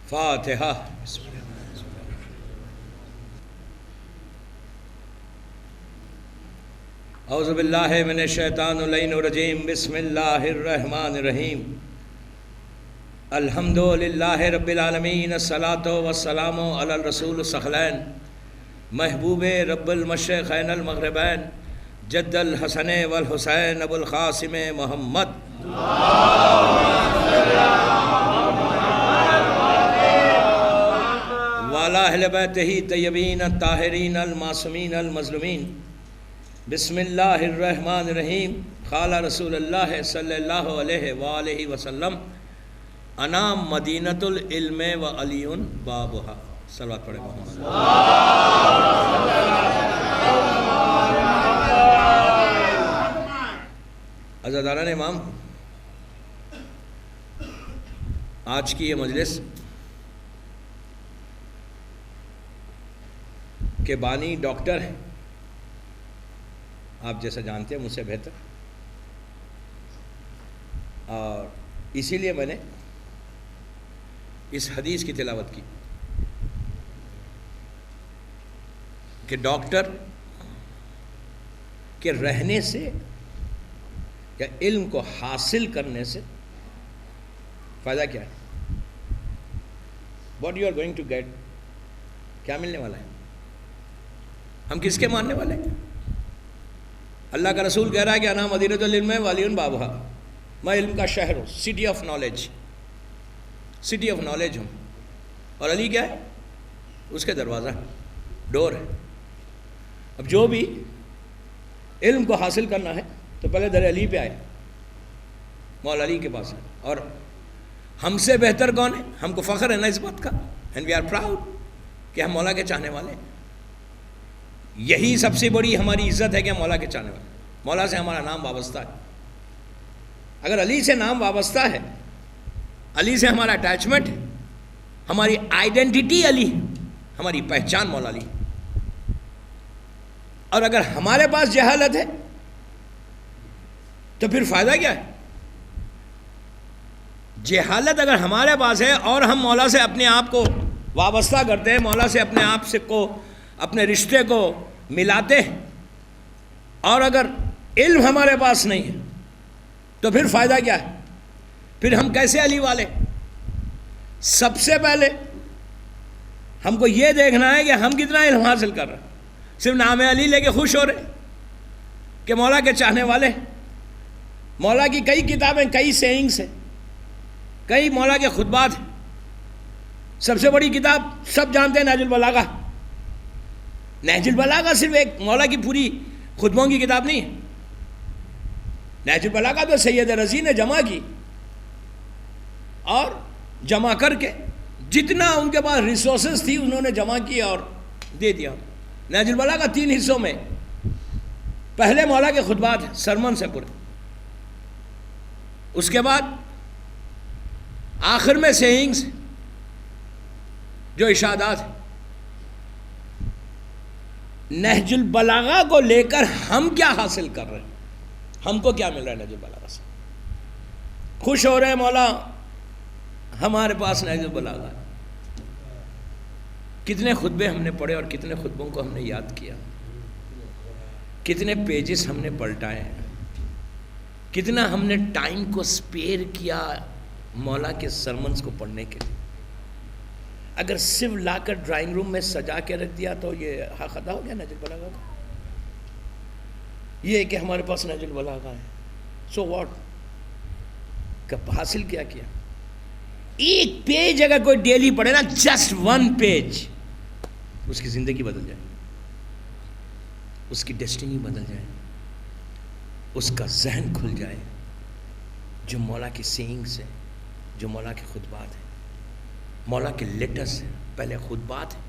فاتحہ۔ اعوذ باللہ من الشیطان اللعین الرجیم، بسم اللہ الرحمن الرحیم۔ الحمد للہ رب العالمین، الصلاۃ والسلام علی الرسول الثقلین، محبوب رب المشرقین المغربین، جد الحسن والحسین ابو القاسم محمد۔ وعلی اہل بیتہ طیبین الطاہرین المعصومین المظلومین۔ بسم اللہ الرحمن الرحیم۔ قال رسول اللہ صلی اللہ علیہ وآلہ وسلم، انا مدینۃ العلم وعلی بابھا۔ صلوات پڑھیں محمد۔ عزاداران امام، آج کی یہ مجلس کے بانی ڈاکٹر ہیں، آپ جیسا جانتے ہیں مجھ سے بہتر، اور اسی لیے میں نے اس حدیث کی تلاوت کی کہ ڈاکٹر کے رہنے سے یا علم کو حاصل کرنے سے فائدہ کیا ہے؟ What you are going to get, کیا ملنے والا ہے؟ ہم کس کے ماننے والے ہیں؟ اللہ کا رسول کہہ رہا ہے کہ انا مدینۃ العلم وعلی بابھا، میں علم کا شہر ہوں، city of knowledge, city of knowledge ہوں، اور علی کیا ہے؟ اس کے دروازہ، ڈور ہے۔ اب جو بھی علم کو حاصل کرنا ہے تو پہلے در علی پہ آئے، مولا علی کے پاس ہے، اور ہم سے بہتر کون ہے؟ ہم کو فخر ہے نا اس بات کا، اینڈ وی آر پراؤڈ کہ ہم مولا کے چاہنے والے ہیں۔ یہی سب سے بڑی ہماری عزت ہے کہ ہم مولا کے چاہنے والے، مولا سے ہمارا نام وابستہ ہے۔ اگر علی سے نام وابستہ ہے، علی سے ہمارا اٹیچمنٹ ہے، ہماری آئیڈینٹی علی ہے، ہماری پہچان مولا علی۔ اور اگر ہمارے پاس جہالت ہے تو پھر فائدہ کیا ہے؟ جہالت اگر ہمارے پاس ہے اور ہم مولا سے اپنے آپ کو وابستہ کرتے ہیں، مولا سے اپنے آپ سے کو اپنے رشتے کو ملاتے ہیں، اور اگر علم ہمارے پاس نہیں ہے تو پھر فائدہ کیا ہے؟ پھر ہم کیسے علی والے؟ سب سے پہلے ہم کو یہ دیکھنا ہے کہ ہم کتنا علم حاصل کر رہے ہیں۔ صرف نام علی لے کے خوش ہو رہے کہ مولا کے چاہنے والے۔ مولا کی کئی کتابیں، کئی سیئنگس ہیں، کئی مولا کے خطبات ہیں۔ سب سے بڑی کتاب سب جانتے ہیں، نہج البلاغہ۔ نہج البلاغہ صرف ایک مولا کی پوری خطبوں کی کتاب نہیں ہے، نہج البلاغہ تو سید رضی نے جمع کی، اور جمع کر کے جتنا ان کے پاس ریسورسز تھی انہوں نے جمع کیا اور دے دیا۔ نہج البلاغہ 3 حصوں میں، پہلے مولا کے خطبات ہیں، سرمن سے پورے، اس کے بعد آخر میں سیئنگز جو ارشادات ہیں۔ نہج البلاغہ کو لے کر ہم کیا حاصل کر رہے ہیں؟ ہم کو کیا مل رہا ہے نہج البلاغہ سے؟ خوش ہو رہے ہیں مولا ہمارے پاس نہج البلاغہ ہے۔ کتنے خطبے ہم نے پڑھے اور کتنے خطبوں کو ہم نے یاد کیا، کتنے پیجز ہم نے پلٹائے، کتنا ہم نے ٹائم کو سپیئر کیا مولا کے سرمنز کو پڑھنے کے لیے۔ اگر صرف لا کر ڈرائنگ روم میں سجا کے رکھ دیا تو یہ خطا ہو گیا نہج البلاغہ کا۔ یہ ہے کہ ہمارے پاس نہج البلاغہ ہے، سو واٹ، کب حاصل کیا؟ ایک پیج اگر کوئی ڈیلی پڑھے نا، جسٹ 1 پیج، اس کی زندگی بدل جائے، اس کی ڈیسٹینی بدل جائے، اس کا ذہن کھل جائے۔ جو مولا کی سینگز ہیں، جو مولا کے خطبات ہیں، مولا کے لیٹرز ہیں، پہلے خطبات ہیں،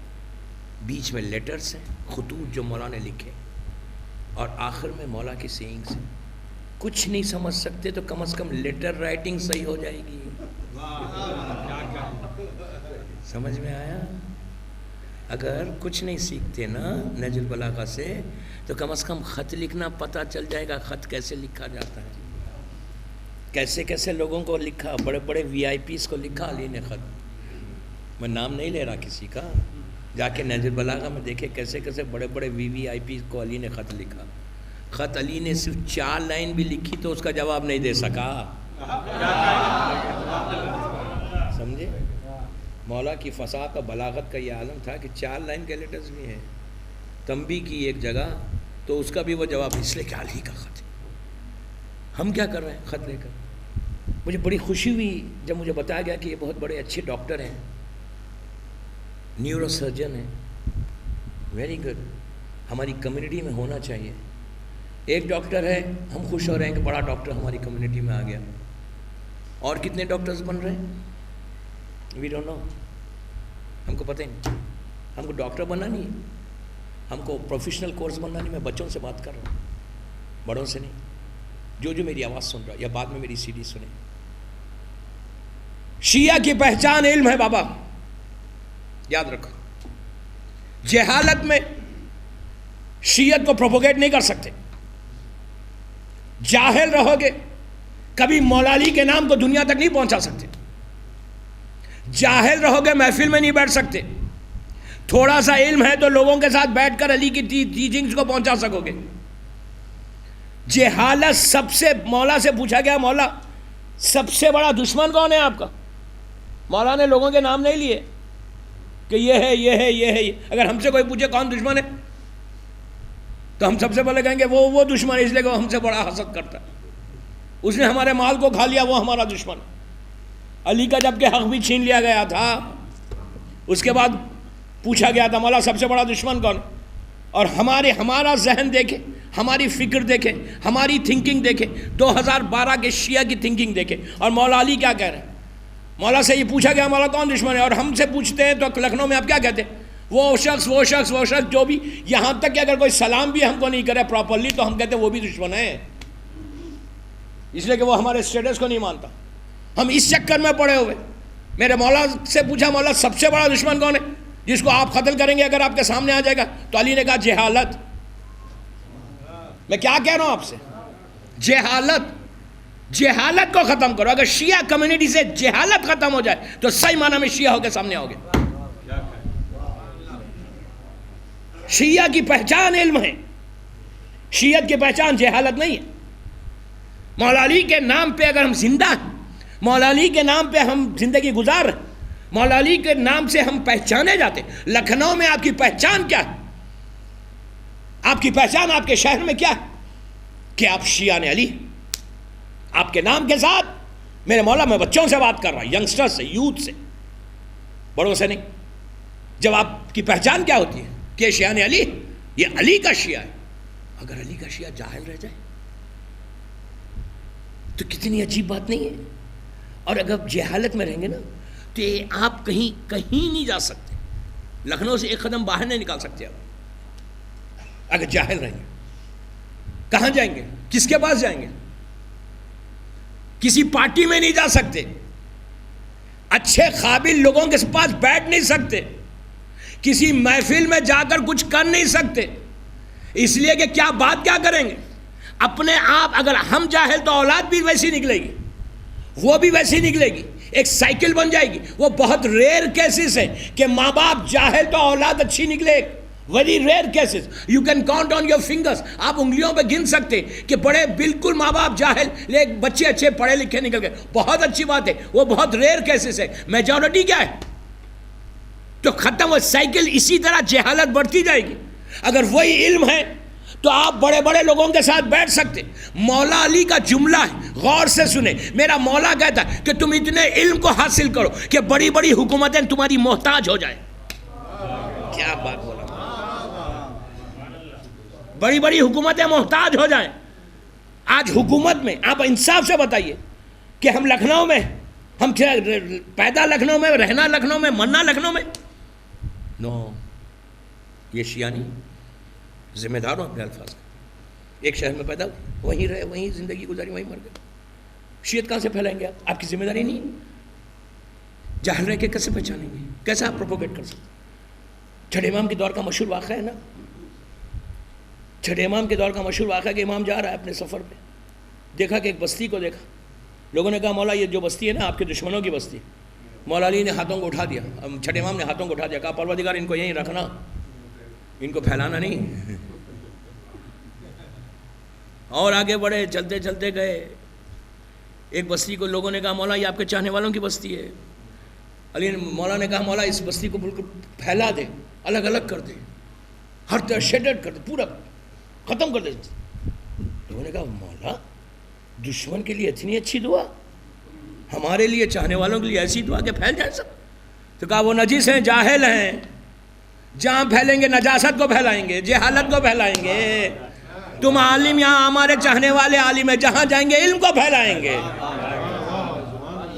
بیچ میں لیٹرز ہیں، خطوط جو مولا نے لکھے، اور آخر میں مولا کی سینگز ہیں۔ کچھ نہیں سمجھ سکتے تو کم از کم لیٹر رائٹنگ صحیح ہو جائے گی۔ سمجھ میں آیا؟ اگر کچھ نہیں سیکھتے نا نہج البلاغہ سے تو کم از کم خط لکھنا پتہ چل جائے گا، خط کیسے لکھا جاتا ہے، کیسے کیسے لوگوں کو لکھا، بڑے بڑے وی آئی پیز کو لکھا علی نے خط۔ میں نام نہیں لے رہا کسی کا، جا کے نہج البلاغہ میں دیکھے کیسے کیسے بڑے بڑے VVIP کو علی نے خط لکھا. خط علی نے صرف 4 لائن بھی لکھی تو اس کا جواب نہیں دے سکا. سمجھے؟ مولا کی فصاحت اور بلاغت کا یہ عالم تھا کہ 4 لائن کے لیٹرز بھی ہیں. تنبیہ کی ایک جگہ تو اس کا بھی وہ جواب، اس لیے کہ علی کا خط ہے. ہم کیا کر رہے ہیں خط لے کر؟ مجھے بڑی خوشی ہوئی جب مجھے بتایا گیا کہ یہ بہت بڑے اچھے ڈاکٹر ہیں، نیورو سرجن ہیں. ویری گڈ، ہماری کمیونٹی میں ہونا چاہیے. ایک ڈاکٹر ہے، ہم خوش ہو رہے ہیں کہ بڑا ڈاکٹر ہماری کمیونٹی میں آ گیا. اور کتنے ڈاکٹرز بن رہے ہیں؟ We don't know. ہم کو پتہ ہی نہیں. ہم کو ڈاکٹر بننا نہیں ہے، ہم کو پروفیشنل کورس بننا نہیں. میں بچوں سے بات کر رہا ہوں، بڑوں سے نہیں. جو میری آواز سن رہا ہے یا بعد میں میری CD سنے. شیعہ کی پہچان علم ہے بابا، یاد رکھو. جہالت میں شیعت کو پروپوگیٹ نہیں کر سکتے. جاہل رہو گے کبھی مولا علی کے نام کو دنیا تک نہیں پہنچا سکتے. جاہل رہو گے محفل میں نہیں بیٹھ سکتے. تھوڑا سا علم ہے تو لوگوں کے ساتھ بیٹھ کر علی کی ٹیچنگز کو پہنچا سکو گے. جہالت سب سے، مولا سے پوچھا گیا مولا سب سے بڑا دشمن کون ہے آپ کا؟ مولا نے لوگوں کے نام نہیں لیے کہ یہ ہے یہ ہے یہ ہے. اگر ہم سے کوئی پوچھے کون دشمن ہے تو ہم سب سے پہلے کہیں گے وہ دشمن ہے، اس لیے کہ وہ ہم سے بڑا حسد کرتا ہے، اس نے ہمارے مال کو کھا لیا، وہ ہمارا دشمن. علی کا جب کہ حق بھی چھین لیا گیا تھا، اس کے بعد پوچھا گیا تھا مولا سب سے بڑا دشمن کون؟ اور ہمارا ذہن دیکھیں، ہماری فکر دیکھیں، ہماری تھنکنگ دیکھیں، 2012 کے شیعہ کی تھنکنگ دیکھیں. اور مولا علی کیا کہہ رہے ہیں؟ مولا سے یہ پوچھا گیا مولا کون دشمن ہے، اور ہم سے پوچھتے ہیں تو لکھنؤ میں آپ کیا کہتے ہیں؟ وہ شخص جو بھی، یہاں تک کہ اگر کوئی سلام بھی ہم کو نہیں کرے پراپرلی تو ہم کہتے ہیں وہ بھی دشمن ہے، اس لیے کہ وہ ہمارے اسٹیٹس کو نہیں مانتا. ہم اس چکر میں پڑے ہوئے. میرے مولا سے پوچھا مولا سب سے بڑا دشمن کون ہے جس کو آپ قتل کریں گے اگر آپ کے سامنے آ جائے گا؟ تو علی نے کہا جہالت. میں کیا کہہ رہا ہوں آپ سے؟ جہالت کو ختم کرو. اگر شیعہ کمیونٹی سے جہالت ختم ہو جائے تو صحیح معنی میں شیعہ ہو کے سامنے آؤ گے. شیعہ کی پہچان علم ہے، شیعت کی پہچان جہالت نہیں ہے. مولا علی کے نام پہ اگر ہم زندہ ہیں، مولا علی کے نام پہ ہم زندگی گزار رہے ہیں، مولا علی کے نام سے ہم پہچانے جاتے. لکھنؤ میں آپ کی پہچان کیا ہے؟ آپ کی پہچان آپ کے شہر میں کیا ہے؟ کہ آپ شیعہ علی. آپ کے نام کے ساتھ میرے مولا، میں بچوں سے بات کر رہا ہوں، ینگسٹر سے، یوتھ سے، بڑوں سے نہیں. جب آپ کی پہچان کیا ہوتی ہے کہ شیعہ علی، یہ علی کا شیعہ ہے. اگر علی کا شیعہ جاہل رہ جائے تو کتنی عجیب بات نہیں ہے. اور اگر جہالت میں رہیں گے نا تو آپ کہیں نہیں جا سکتے. لکھنؤ سے ایک قدم باہر نہیں نکال سکتے آپ اگر جاہل رہیں گے. کہاں جائیں گے؟ کس کے پاس جائیں گے؟ کسی پارٹی میں نہیں جا سکتے، اچھے قابل لوگوں کے پاس بیٹھ نہیں سکتے، کسی محفل میں جا کر کچھ کر نہیں سکتے. اس لیے کہ کیا بات کیا کریں گے اپنے آپ؟ اگر ہم جاہل تو اولاد بھی ویسی نکلے گی، وہ بھی ویسی نکلے گی، ایک سائیکل بن جائے گی. وہ بہت ریئر کیسز ہے کہ ماں باپ جاہل تو اولاد اچھی نکلے. Very rare cases, you can count on your fingers. آپ انگلیوں پہ گن سکتے کہ بڑے بالکل ماں باپ جاہل لیکن بچے اچھے پڑھے لکھے نکل گئے. بہت اچھی بات ہے، وہ بہت ریئر کیسز ہے. میجورٹی کیا ہے؟ تو ختم. وہ سائیکل اسی طرح جہالت بڑھتی جائے گی. اگر وہی علم ہے تو آپ بڑے بڑے لوگوں کے ساتھ بیٹھ سکتے. مولا علی کا جملہ ہے، غور سے سنیں. میرا مولا کہتا ہے کہ تم اتنے علم کو حاصل کرو کہ بڑی بڑی حکومتیں تمہاری محتاج ہو جائیں. کیا بات بولا؟ بڑی بڑی حکومتیں محتاج ہو جائیں. آج حکومت میں آپ انصاف سے بتائیے کہ ہم لکھنؤ میں، ہم پیدا لکھنؤ میں، رہنا لکھنؤ میں، مرنا لکھنؤ میں. نو، یہ شیعہ نہیں. ذمہ دار ہوں اپنے الفاظ کا. ایک شہر میں پیدا ہوئے، وہیں رہے، وہیں زندگی گزاری، وہیں مر گئے. شیعت کہاں سے پھیلائیں گے آپ کی ذمہ داری نہیں ہے. جاہل رہ کے کیسے پہچانیں گے؟ کیسے آپ پروپوگیٹ کر سکتے؟ چھٹے امام کے دور کا مشہور واقعہ ہے نا. چھٹے امام کے دور کا مشہور واقعہ کہ امام جا رہا ہے اپنے سفر پہ، دیکھا کہ ایک بستی کو دیکھا. لوگوں نے کہا مولا یہ جو بستی ہے نا آپ کے دشمنوں کی بستی. مولا علی نے ہاتھوں کو اٹھا دیا, چھٹے امام نے ہاتھوں کو اٹھا دیا, کہا پروردگار ان کو یہیں رکھنا, ان کو پھیلانا نہیں. اور آگے بڑھے, چلتے چلتے گئے. ایک بستی کو لوگوں نے کہا مولا یہ آپ کے چاہنے والوں کی بستی ہے. علی مولا نے کہا مولا اس بستی کو بالکل پھیلا دے, الگ الگ کر دے, ہر طرح شیڈڈ کر دے, پورا ختم کر دے. لوگوں نے کہا مولا دشمن کے لیے اتنی اچھی دعا, ہمارے لیے چاہنے والوں کے لیے ایسی دعا کہ پھیل جائے سب. تو کہا وہ نجس ہیں, جاہل ہیں, جہاں پھیلیں گے نجاست کو پھیلائیں گے, جہالت کو پھیلائیں گے. تم عالم یہاں ہمارے چاہنے والے عالم ہیں, جہاں جائیں گے علم کو پھیلائیں گے.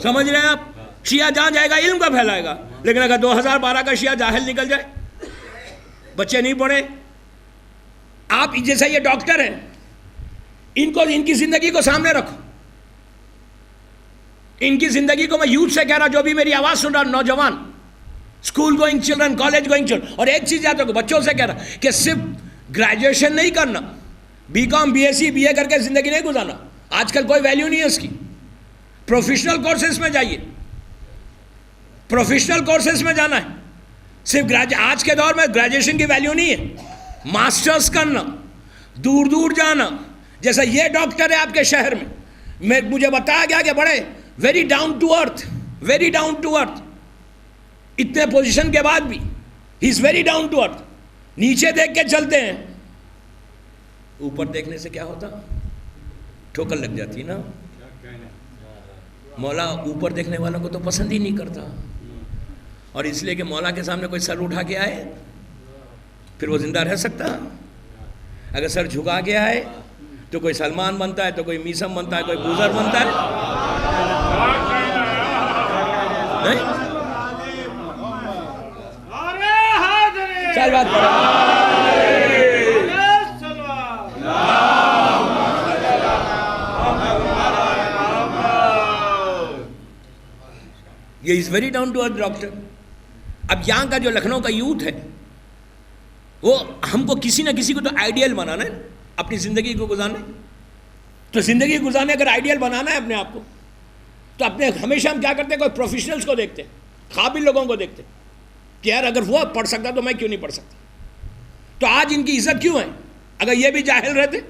سمجھ رہے ہیں آپ؟ شیعہ جہاں جائے گا علم کو پھیلائے گا. لیکن اگر 2012 کا شیعہ جاہل نکل جائے, بچے نہیں پڑھے, آپ جیسا یہ ڈاکٹر ہیں, ان کی زندگی کو سامنے رکھو. ان کی زندگی کو میں یوتھ سے کہہ رہا, جو بھی میری آواز سن رہا, نوجوان, school going children, college going children. اور ایک چیز یاد رکھو, بچوں سے کہہ رہا کہ صرف گریجویشن نہیں کرنا, B com B S C B A کر کے زندگی نہیں گزارنا. آج کل کوئی ویلیو نہیں ہے اس کی. پروفیشنل کورسز میں جائیے, پروفیشنل کورسز میں جانا ہے. صرف آج کے دور میں گریجویشن کی ویلیو نہیں ہے. ماسٹرز کرنا, دور دور جانا. جیسا یہ ڈاکٹر ہے آپ کے شہر میں, مجھے بتایا گیا کہ بڑے very down to earth, very down to earth. اتنے پوزیشن کے بعد بھی he is very down to earth. نیچے دیکھ کے چلتے ہیں, اوپر دیکھنے سے کیا ہوتا, ٹھوکر لگ جاتی نا. مولا اوپر دیکھنے والوں کو تو پسند ہی نہیں کرتا, اور اس لیے کہ مولا کے سامنے کوئی سر اٹھا کے آئے پھر وہ زندہ رہ سکتا. اگر سر جھکا کے آئے تو کوئی سلمان بنتا ہے, تو کوئی میسم بنتا ہے, کوئی بوزر بنتا ہے. نہیں چل بات یہ is very down to earth doctor. اب یہاں کا جو لکھنؤ کا یوتھ ہے, وہ ہم کو کسی نہ کسی کو تو آئیڈیل بنانا ہے اپنی زندگی کو گزارنے. تو زندگی گزارنے اگر آئیڈیل بنانا ہے اپنے آپ کو, تو اپنے ہمیشہ ہم کیا کرتے ہیں, کوئی پروفیشنلز کو دیکھتے ہیں, قابل لوگوں کو دیکھتے ہیں کہ یار اگر وہ پڑھ سکتا تو میں کیوں نہیں پڑھ سکتا. تو آج ان کی عزت کیوں ہے؟ اگر یہ بھی جاہل رہتے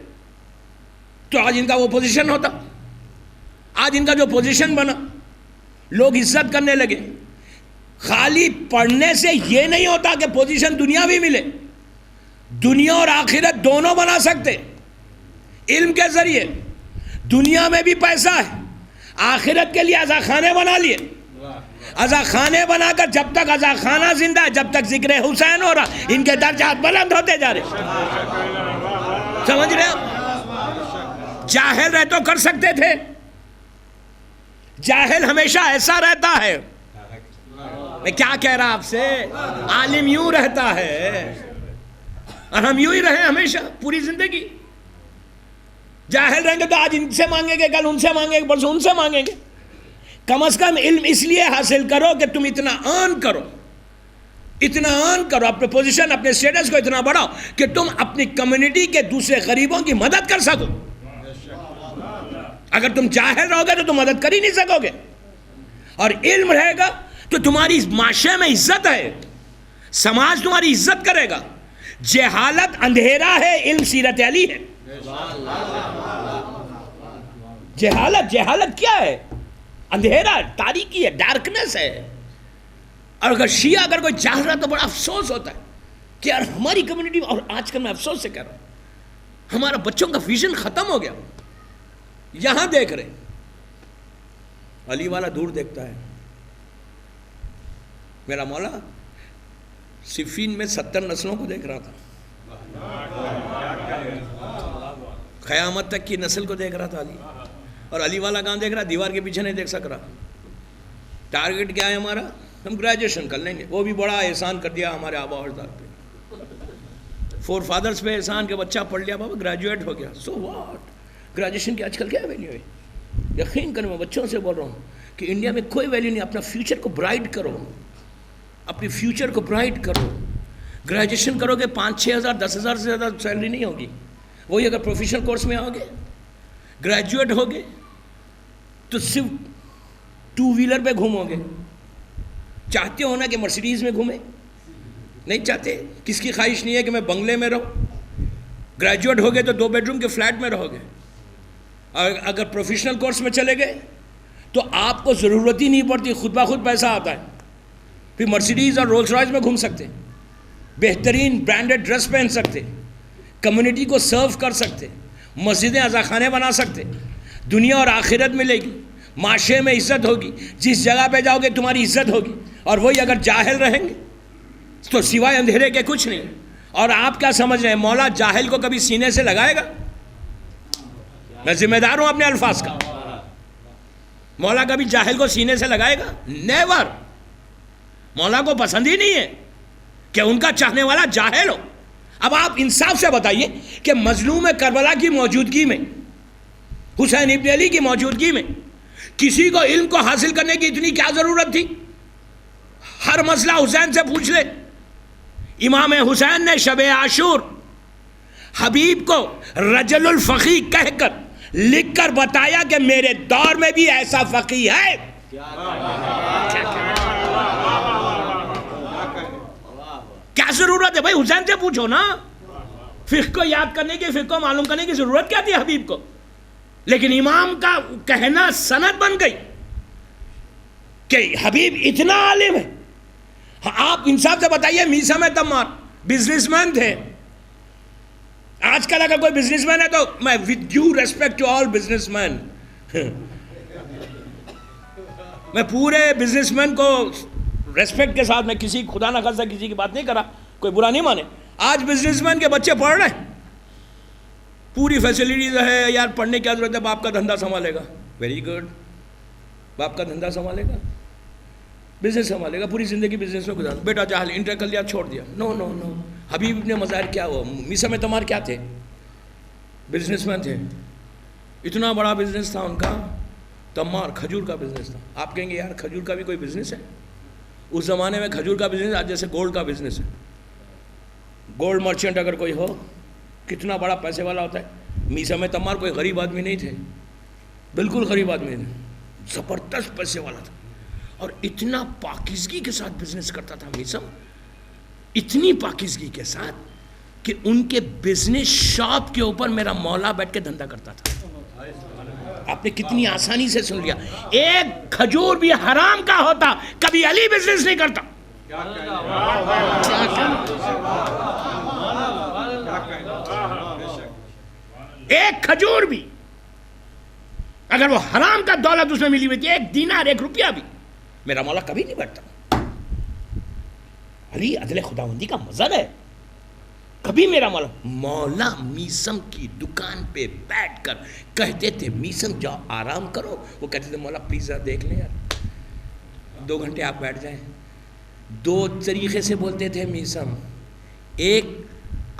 تو آج ان کا وہ پوزیشن ہوتا. آج ان کا جو پوزیشن بنا, لوگ عزت کرنے لگے. خالی پڑھنے سے یہ نہیں ہوتا کہ پوزیشن دنیا بھی ملے, دنیا اور آخرت دونوں بنا سکتے. علم کے ذریعے دنیا میں بھی پیسہ ہے, آخرت کے لیے عزا خانے بنا لیے. عزا خانے بنا کر جب تک عزا خانہ زندہ ہے, جب تک ذکر حسین ہو رہا, ان کے درجات بلند ہوتے جا رہے. سمجھ رہے ہو؟ جاہل رہ تو کر سکتے تھے. جاہل ہمیشہ ایسا رہتا ہے, میں کیا کہہ رہا آپ سے, عالم یوں رہتا ہے, اور ہم یوں ہی رہے ہمیشہ پوری زندگی. جاہل رہیں گے تو آج ان سے مانگیں گے, کل ان سے مانگیں گے, پرسوں ان سے مانگیں گے. کم از کم علم اس لیے حاصل کرو کہ تم اتنا ارن کرو, اتنا ارن کرو, اپنے پوزیشن اپنے اسٹیٹس کو اتنا بڑھاؤ کہ تم اپنی کمیونٹی کے دوسرے غریبوں کی مدد کر سکو. اگر تم جاہل رہو گے تو تم مدد کر ہی نہیں سکو گے. اور علم رہے گا تو تمہاری معاشرے میں عزت ہے, سماج تمہاری عزت کرے گا. جہالت اندھیرا ہے, علم سیرت علی ہے. جہالت کیا ہے؟ اندھیرا, تاریکی ہے, ڈارکنس ہے. اور اگر شیعہ اگر کوئی چاہ رہا تو بڑا افسوس ہوتا ہے کہ یار ہماری کمیونٹی میں, اور آج کل میں افسوس سے کہہ رہا ہوں, ہمارا بچوں کا ویژن ختم ہو گیا. یہاں دیکھ رہے, علی والا دور دیکھتا ہے. میرا مولا صفین میں 70 نسلوں کو دیکھ رہا تھا, قیامت تک کی نسل کو دیکھ رہا تھا علی. اور علی والا کہاں دیکھ رہا, دیوار کے پیچھے نہیں دیکھ سک رہا. ٹارگٹ کیا ہے ہمارا, ہم گریجویشن کر لیں گے. وہ بھی بڑا احسان کر دیا ہمارے آبا و اجداد پہ, فور فادرز پہ احسان کہ بچہ پڑھ لیا, بابا گریجویٹ ہو گیا, سو واٹ. گریجویشن کی آج کل کیا ویلیو ہے؟ یقین کریں, میں بچوں سے بول رہا ہوں کہ انڈیا میں کوئی ویلیو نہیں. اپنا فیوچر کو برائٹ کرو, اپنی فیوچر کو برائٹ کرو. گریجویشن کرو گے 5-6 ہزار 10 ہزار سے زیادہ سیلری نہیں ہوگی. وہی اگر پروفیشنل کورس میں آؤ گے, گریجویٹ ہوگے, تو صرف 2 ویلر پہ گھومو گے, چاہتے ہو نا کہ مرسیڈیز میں گھومیں؟ نہیں چاہتے. کس کی خواہش نہیں ہے کہ میں بنگلے میں رہوں؟ گریجویٹ ہو گئے تو 2 بیڈ روم کے فلیٹ میں رہو گے. اور اگر پروفیشنل کورس میں چلے گئے تو آپ کو ضرورت ہی نہیں پڑتی, خود بخود پیسہ آتا ہے. پھر مرسیڈیز اور رولز رائس میں گھوم سکتے, بہترین برانڈڈ ڈریس پہن سکتے, کمیونٹی کو سرو کر سکتے, مسجدیں عزاخانے بنا سکتے, دنیا اور آخرت ملے گی, معاشرے میں عزت ہوگی, جس جگہ پہ جاؤ گے تمہاری عزت ہوگی. اور وہی اگر جاہل رہیں گے تو سوائے اندھیرے کے کچھ نہیں. اور آپ کیا سمجھ رہے ہیں مولا جاہل کو کبھی سینے سے لگائے گا؟ میں ذمہ دار ہوں اپنے الفاظ کا. مولا کبھی جاہل کو سینے سے لگائے گا؟ نیور. مولا کو پسند ہی نہیں ہے کہ ان کا چاہنے والا جاہل ہو. اب آپ انصاف سے بتائیے کہ مظلوم کربلا کی موجودگی میں, حسین ابن علی کی موجودگی میں, کسی کو علم کو حاصل کرنے کی اتنی کیا ضرورت تھی؟ ہر مسئلہ حسین سے پوچھ لے. امام حسین نے شب عاشور حبیب کو رجل الفقی کہہ کر لکھ کر بتایا کہ میرے دور میں بھی ایسا فقی ہے. کیا ضرورت ہے بھائی؟ حسین سے پوچھو نا. فقہ کو یاد کرنے کی, فقہ کو معلوم کرنے کی ضرورت کیا تھی حبیب کو؟ لیکن امام کا کہنا سند بن گئی کہ حبیب اتنا عالم ہے. آپ انصاف سے بتائیے, میثم تمار بزنس مین تھے. آج کل اگر کوئی بزنس مین ہے تو میں with due respect to all businessman, میں پورے بزنس مین کو ریسپیکٹ کے ساتھ, میں کسی خدا نہ خاصہ کسی کی بات نہیں کرا, کوئی برا نہیں مانے. آج بزنس مین کے بچے پڑھ رہے ہیں, پوری فیسلٹیز ہے یار, پڑھنے کی ضرورت ہے, باپ کا دھندا سنبھالے گا. ویری گڈ, باپ کا دھندا سنبھالے گا, بزنس سنبھالے گا, پوری زندگی بزنس میں گزار. بیٹا جاہل, انٹر کر لیا چھوڑ دیا. نو نو نو. حبیب نے مظاہر کیا ہوا, میثم تمار کیا تھے؟ بزنس مین تھے. اتنا بڑا بزنس تھا ان کا. تمار کھجور کا بزنس تھا. آپ کہیں گے یار کھجور کا بھی کوئی بزنس ہے؟ اس زمانے میں کھجور کا بزنس آج جیسے گولڈ کا بزنس ہے. گولڈ مرچنٹ اگر کوئی ہو, کتنا بڑا پیسے والا ہوتا ہے. میثم تمار کوئی غریب آدمی نہیں تھے, بالکل غریب آدمی نہیں, زبردست پیسے والا تھا. اور اتنا پاکیزگی کے ساتھ بزنس کرتا تھا میثم, اتنی پاکیزگی کے ساتھ کہ ان کے بزنس شاپ کے اوپر میرا مولا بیٹھ کے دھندا کرتا تھا. آپ نے کتنی آسانی سے سن لیا. ایک کھجور بھی حرام کا ہوتا, کبھی علی بزنس نہیں کرتا. ایک کھجور بھی اگر وہ حرام کا دولت اس میں ملی ہوئی تھی, 1 دینار 1 روپیہ بھی, میرا مولا کبھی نہیں بیٹھتا. علی عدل خداوندی کا مظہر ہے. کبھی میرا مولا میثم کی دکان پہ بیٹھ کر کہتے تھے میثم جاؤ آرام کرو. وہ کہتے تھے مولا پیزا دیکھ لیں یار, 2 گھنٹے آپ بیٹھ جائیں. 2 طریقے سے بولتے تھے میثم. ایک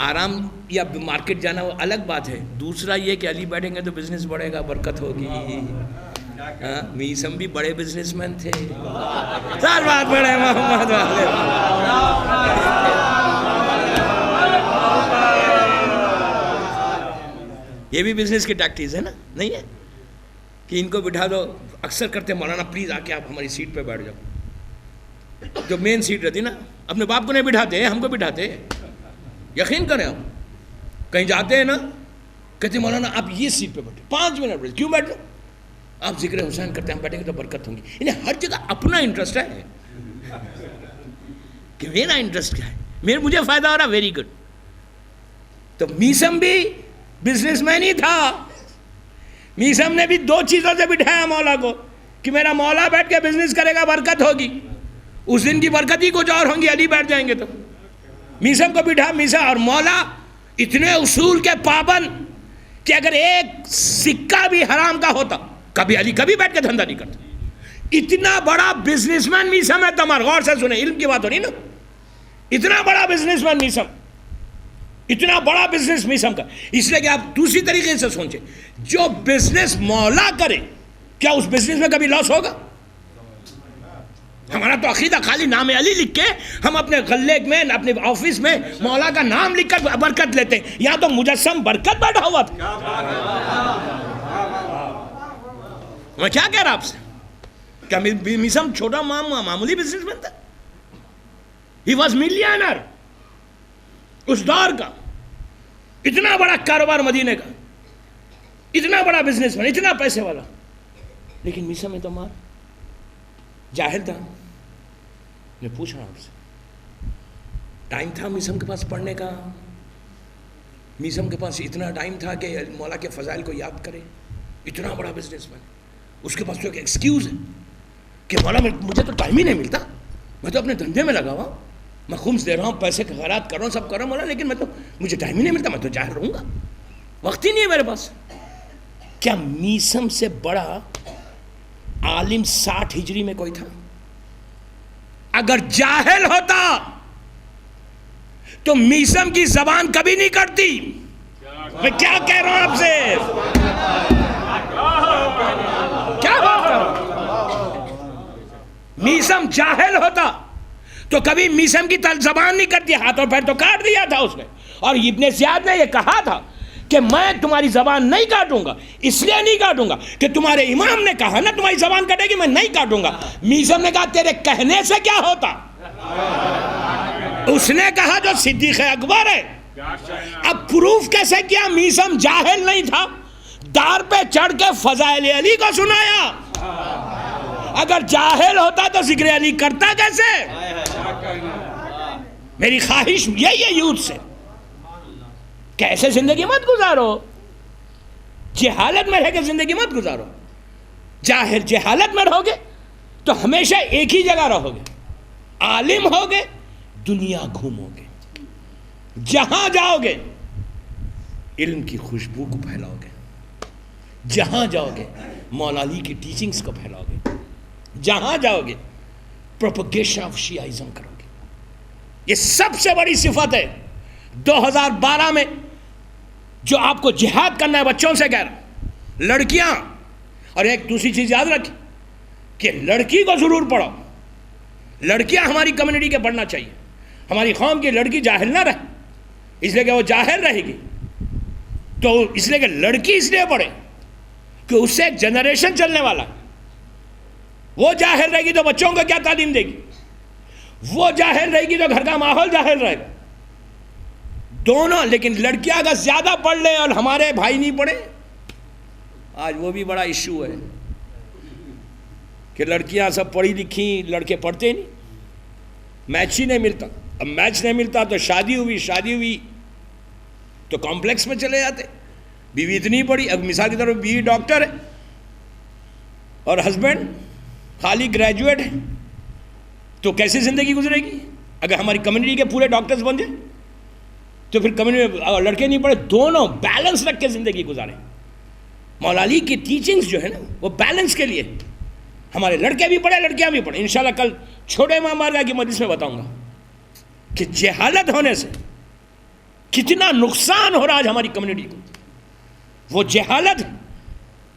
آرام یا مارکیٹ جانا وہ الگ بات ہے, دوسرا یہ کہ علی بیٹھیں گے تو بزنس بڑھے گا, برکت ہوگی. میثم بھی بڑے بزنس مین تھے. سال بعد بڑے محمد والے. یہ بھی بزنس کی ٹیکٹیز ہے نا, نہیں ہے کہ ان کو بٹھا دو. اکثر کرتے مولانا پلیز آ کے آپ ہماری سیٹ پہ بیٹھ جاؤ. جو مین سیٹ رہتی نا, اپنے باپ کو نہیں بٹھاتے, ہم کو بٹھاتے. یقین کریں, آپ کہیں جاتے ہیں نا, کہتے مولانا آپ یہ سیٹ پہ بیٹھے, 5 منٹ بیٹھے. کیوں بیٹھو؟ آپ ذکر حسین کرتے ہیں, ہم بیٹھیں گے تو برکت ہوں گی. انہیں ہر جگہ اپنا انٹرسٹ ہے کہ میرا انٹرسٹ کیا ہے, مجھے فائدہ ہو رہا. Very good. تو میثم بھی بزنس مین ہی تھا. میثم نے بھی 2 چیزوں سے بٹھایا مولا کو کہ میرا مولا بیٹھ کے بزنس کرے گا, برکت ہوگی. اس دن کی برکت ہی کچھ اور ہوں گی, علی بیٹھ جائیں گے تو. میثم کو بٹھا. میثم اور مولا اتنے اصول کے پابند کہ اگر ایک سکہ بھی حرام کا ہوتا, کبھی علی کبھی بیٹھ کے دھندا نہیں کرتا. اتنا بڑا بزنس مین میثم تمار. غور سے سنیں, علم کی بات ہو رہی نا. اتنا بڑا بزنس مین میثم, اتنا بڑا بزنس میثم کا. اس لیے کہ آپ دوسری طریقے سے سوچیں, جو بزنس مولا کرے کیا اس بزنس میں کبھی لاس ہوگا؟ ہمارا تو عقیدہ خالی نام علی لکھ کے ہم اپنے غلے میں, اپنے آفس میں مولا کا نام لکھ کر برکت لیتے ہیں. یہاں تو مجسم برکت بیٹھا ہوا تھا. میں کیا کہہ رہا آپ سے, کیا میثم چھوٹا معمولی بزنس مین تھا؟ ہی واز ملینر اس دور کا، اتنا بڑا کاروبار مدینے کا، اتنا بڑا بزنس مین، اتنا پیسے والا، لیکن میسم میں تو مار جاہل تھا. میں پوچھ رہا ہوں آپ سے، ٹائم تھا میسم کے پاس پڑھنے کا؟ میسم کے پاس اتنا ٹائم تھا کہ مولا کے فضائل کو یاد کرے؟ اتنا بڑا بزنس مین، اس کے پاس تو ایک ایکسکیوز ہے کہ مولا مجھے تو ٹائم ہی نہیں ملتا، میں تو اپنے دھندے میں لگا ہوا ہوں، میں خمس دے رہا ہوں، پیسے کا خیرات کر رہا ہوں، سب کر رہا ہوں مولا، لیکن مجھے ٹائم ہی نہیں ملتا، میں تو جاہل رہوں گا، وقت ہی نہیں ہے میرے پاس. کیا میسم سے بڑا عالم 60 ہجری میں کوئی تھا؟ اگر جاہل ہوتا تو میسم کی زبان کبھی نہیں کٹتی. میں کیا کہہ رہا ہوں آپ سے، کیا بات کر رہا ہوں؟ میسم جاہل ہوتا تو کبھی میسم کی زبان نہیں کرتی، ہاتھ اور پیر تو کاٹ دیا تھا اس نے. اور ابن زیاد نے یہ کہا تھا کہ میں تمہاری زبان نہیں کاٹوں گا، اس لیے نہیں کاٹوں گا کہ تمہارے امام نے کہا نا تمہاری زبان کٹے گی، میں نہیں کاٹوں گا. میسم نے کہا تیرے کہنے سے کیا ہوتا؟ اس نے کہا جو صدیق اکبر ہے. اب پروف کیسے کیا میسم جاہل نہیں تھا؟ دار پہ چڑھ کے فضائل علی کو سنایا. اگر جاہل ہوتا تو ذکر علی کرتا کیسے؟ میری خواہش یہی ہے یوتھ سے کہ ایسے زندگی مت گزارو، جہالت میں رہ کے زندگی مت گزارو. جہالت میں رہو گے تو ہمیشہ ایک ہی جگہ رہو گے. عالم ہوگے دنیا گھومو گے، جہاں جاؤ گے علم کی خوشبو کو پھیلاؤ گے، جہاں جاؤ گے مولا علی کی ٹیچنگز کو پھیلاؤ گے، جہاں جاؤ گے پروپیگیشن آف شیعائزم کرو گے. یہ سب سے بڑی صفت ہے 2012 میں جو آپ کو جہاد کرنا ہے. بچوں سے کہہ رہا، لڑکیاں، اور ایک دوسری چیز یاد رکھیں کہ لڑکی کو ضرور پڑھو. لڑکیاں ہماری کمیونٹی کے پڑھنا چاہیے. ہماری قوم کی لڑکی جاہل نہ رہے، اس لیے کہ وہ جاہل رہے گی تو اس لیے کہ لڑکی اس لیے پڑھے کہ اس سے ایک جنریشن چلنے والا ہے. وہ جاہل رہے گی تو بچوں کو کیا تعلیم دے گی؟ وہ جاہل رہے گی تو گھر کا ماحول جاہل رہے گا. دونوں. لیکن لڑکیاں اگر زیادہ پڑھ لیں اور ہمارے بھائی نہیں پڑھے، آج وہ بھی بڑا ایشو ہے کہ لڑکیاں سب پڑھی لکھی، لڑکے پڑھتے نہیں، میچ ہی نہیں ملتا. اب میچ نہیں ملتا تو شادی ہوئی تو کمپلیکس میں چلے جاتے. بیوی اتنی پڑھی، اب مثال کی طرف بیوی ڈاکٹر ہے اور ہسبینڈ خالی گریجویٹ ہے، تو کیسے زندگی گزرے گی؟ اگر ہماری کمیونٹی کے پورے ڈاکٹرز بن جائیں تو پھر کمیونٹی میں لڑکے نہیں پڑھے. دونوں بیلنس رکھ کے زندگی گزاریں. مولا علی کی ٹیچنگز جو ہے نا وہ بیلنس کے لیے. ہمارے لڑکے بھی پڑھے، لڑکیاں بھی پڑھیں. انشاءاللہ کل چھوٹے امام بارگاہ کی مجلس میں بتاؤں گا کہ جہالت ہونے سے کتنا نقصان ہو رہا آج ہماری کمیونٹی کو. وہ جہالت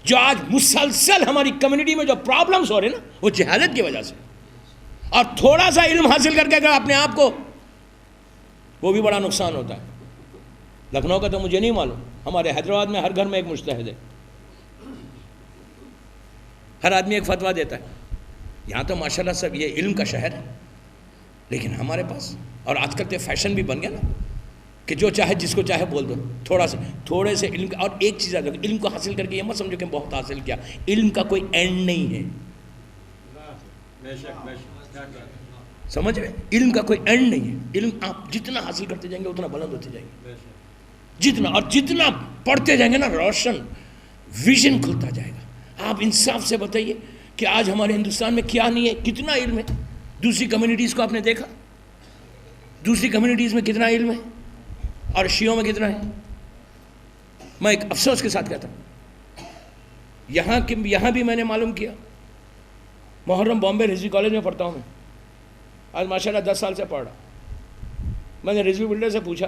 جو آج مسلسل ہماری کمیونٹی میں جو پرابلمز ہو رہے ہیں نا وہ جہالت کی وجہ سے. اور تھوڑا سا علم حاصل کر کے اگر اپنے آپ کو، وہ بھی بڑا نقصان ہوتا ہے. لکھنؤ کا تو مجھے نہیں معلوم، ہمارے حیدرآباد میں ہر گھر میں ایک مجتہد ہے، ہر آدمی ایک فتویٰ دیتا ہے. یہاں تو ماشاءاللہ سب یہ علم کا شہر ہے، لیکن ہمارے پاس، اور آج کل تو فیشن بھی بن گیا نا کہ جو چاہے جس کو چاہے بول دو. تھوڑے سے علم کا. اور ایک چیز ہے، علم کو حاصل کر کے یہ مت سمجھو کہ بہت حاصل کیا. علم کا کوئی اینڈ نہیں ہے، سمجھ میں؟ علم کا کوئی اینڈ نہیں ہے. علم آپ جتنا حاصل کرتے جائیں گے اتنا بلند ہوتے جائیں گے، جتنا پڑھتے جائیں گے نا روشن ویژن کھلتا جائے گا. آپ انصاف سے بتائیے کہ آج ہمارے ہندوستان میں کیا نہیں ہے، کتنا علم ہے. دوسری کمیونٹیز کو آپ نے دیکھا، دوسری کمیونٹیز میں کتنا علم ہے اور شیعوں میں کتنا ہے. میں ایک افسوس کے ساتھ کہتا ہوں، یہاں بھی میں نے معلوم کیا. محرم بامبے رضوی کالج میں پڑھتا ہوں میں، آج ماشاءاللہ 10 سال سے پڑھ رہا. میں نے رضوی بلڈر سے پوچھا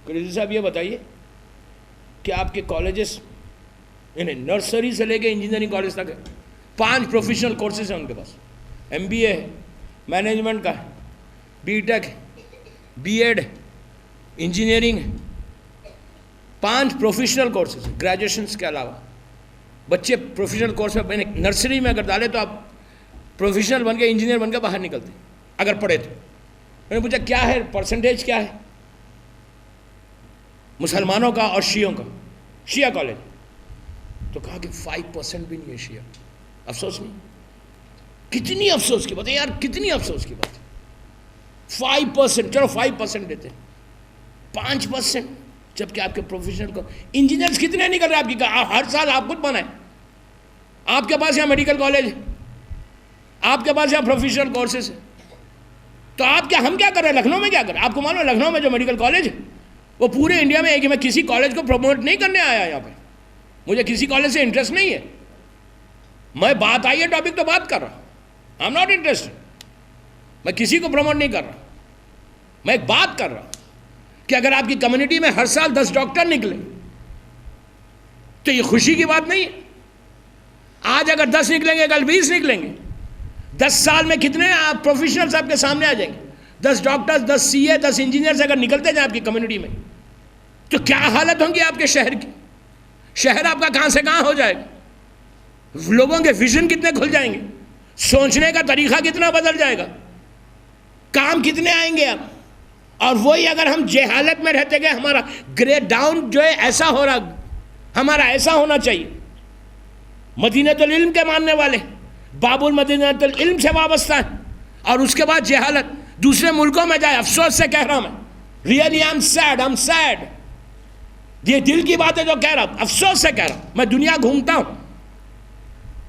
کہ رضوی صاحب یہ بتائیے کہ آپ کے کالجز یعنی نرسری سے لے کے انجینئرنگ کالج تک ہے، 5 پروفیشنل کورسز ہیں ان کے پاس. MBA ہے، مینجمنٹ کا ہے، BTech ہے، B.Ed ہے، انجینئرنگ ہے. 5 پروفیشنل کورسز گریجویشنس کے علاوہ. بچے پروفیشنل کورس میں نرسری میں اگر ڈالے تو آپ پروفیشنل بن کے انجینئر بن کے باہر نکلتے. اگر پڑھے تو. میں نے پوچھا کیا ہے پرسنٹیج کیا ہے مسلمانوں کا اور شیعوں کا؟ شیعہ کالج. تو کہا کہ 5% بھی نہیں ہے شیعہ. افسوس نہیں؟ کتنی افسوس کی بات ہے یار, کتنی افسوس کی بات ہے. 5%, چلو 5% دیتے, 5%, جبکہ آپ کے پروفیشنل کو انجینئرز کتنے نکل رہے ہیں آپ کی, ہر سال آپ خود بنائیں. آپ کے پاس یہاں میڈیکل کالج ہے, آپ کے پاس یہاں پروفیشنل کورسز ہے, تو آپ کیا, ہم کیا کر رہے ہیں لکھنؤ میں, کیا کر رہے ہیں؟ آپ کو معلوم ہے لکھنؤ میں جو میڈیکل کالج ہے وہ پورے انڈیا میں ہے. کہ میں کسی کالج کو پروموٹ نہیں کرنے آیا یہاں پہ, مجھے کسی کالج سے انٹرسٹ نہیں ہے. میں بات آئی ہے ٹاپک تو بات کر رہا ہوں. I am not interested. میں کسی کو پروموٹ نہیں کر رہا, میں ایک بات کر رہا ہوں کہ اگر آپ کی کمیونٹی میں ہر سال 10 ڈاکٹر نکلے تو یہ خوشی کی بات نہیں ہے. آج اگر 10 نکلیں گے کل 20 نکلیں گے, 10 سال میں کتنے آپ پروفیشنلز آپ کے سامنے آ جائیں گے. 10 ڈاکٹرز, 10 سی اے, 10 انجینئرز اگر نکلتے جائیں آپ کی کمیونٹی میں تو کیا حالت ہوں گی آپ کے شہر کی. شہر آپ کا کہاں سے کہاں ہو جائے گا. لوگوں کے ویژن کتنے کھل جائیں گے, سوچنے کا طریقہ کتنا بدل جائے گا, کام کتنے آئیں گے آپ. اور وہی اگر ہم جہالت میں رہتے گئے, ہمارا گریڈ ڈاؤن جو ہے ایسا ہو رہا, ہمارا ایسا ہونا چاہیے. مدینۃ العلم کے ماننے والے, باب المدینۃ العلم سے وابستہ ہیں, اور اس کے بعد جہالت. دوسرے ملکوں میں جائے, افسوس سے کہہ رہا ہوں میں, ریئلی آئی ایم سیڈ. یہ دل کی بات ہے جو کہہ رہا ہوں, افسوس سے کہہ رہا ہوں. میں دنیا گھومتا ہوں,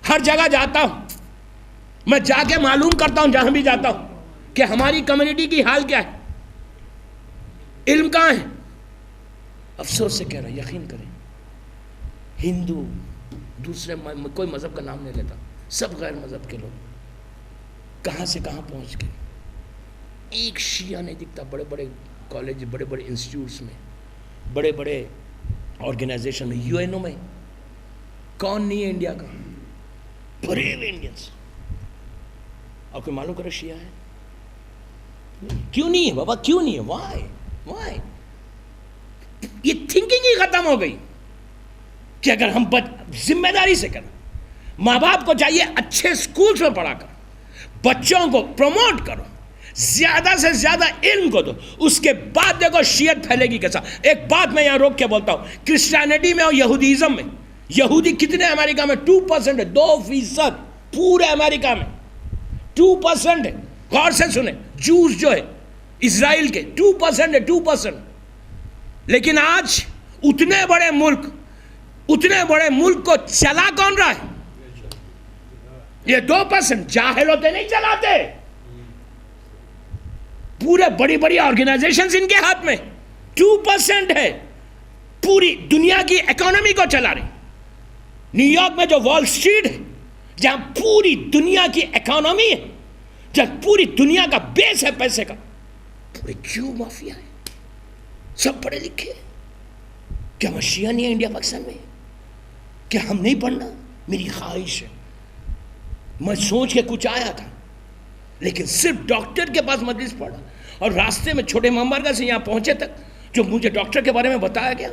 ہر جگہ جاتا ہوں, میں جا کے معلوم کرتا ہوں جہاں بھی جاتا ہوں کہ ہماری کمیونٹی کی حال کیا ہے, علم کہاں ہے. افسوس سے کہہ رہا ہوں, یقین کریں, ہندو, دوسرے کوئی مذہب کا نام نہیں لیتا, سب غیر مذہب کے لوگ کہاں سے کہاں پہنچ گئے. ایک شیعہ نہیں دکھتا بڑے بڑے کالج, بڑے بڑے انسٹیٹیوٹس میں, بڑے بڑے آرگنائزیشن میں, یو این او میں. کون نہیں ہے انڈیا کا, بڑے انڈینس. آپ کو معلوم کرو شیعہ ہے, کیوں نہیں ہے بابا, کیوں نہیں ہے, وائی. یہ تھنکنگ ہی ختم ہو گئی کہ اگر ہم ذمہ داری سے کریں, ماں باپ کو چاہیے اچھے اسکولس میں پڑھا کر بچوں کو پروموٹ کرو, زیادہ سے زیادہ علم کو دو, اس کے بعد دیکھو شیعت پھیلے گی کیسا. ایک بات میں یہاں روک کے بولتا ہوں, کرسچینٹی میں اور یہودیزم میں, یہودی کتنے امریکہ میں 2% ہے, 2% پورے امریکہ میں 2% ہے. غور سے سنیں, جوز جو ہے اسرائیل کے 2% ہے, 2%. لیکن آج اتنے بڑے ملک کو چلا کون رہا ہے؟ یہ 2%. جاہل ہوتے نہیں چلاتے, پورے بڑی بڑی آرگنائزیشنز ان کے ہاتھ میں. 2% ہے, پوری دنیا کی اکانومی کو چلا رہی. نیو یارک میں جو وال اسٹریٹ ہے, جہاں پوری دنیا کی اکانومی ہے, جہاں پوری دنیا کا بیس ہے پیسے کا, پورے کیوں مافیا ہے, سب پڑھے لکھے. کیا وہ شیعہ نہیں ہے انڈیا پاکستان میں؟ کیا ہم نہیں پڑھنا؟ میری خواہش ہے, میں سوچ کے کچھ آیا تھا, لیکن صرف ڈاکٹر کے پاس مجلس پڑھا, اور راستے میں چھوٹے امام بارگاہ سے یہاں پہنچے تک جو مجھے ڈاکٹر کے بارے میں بتایا گیا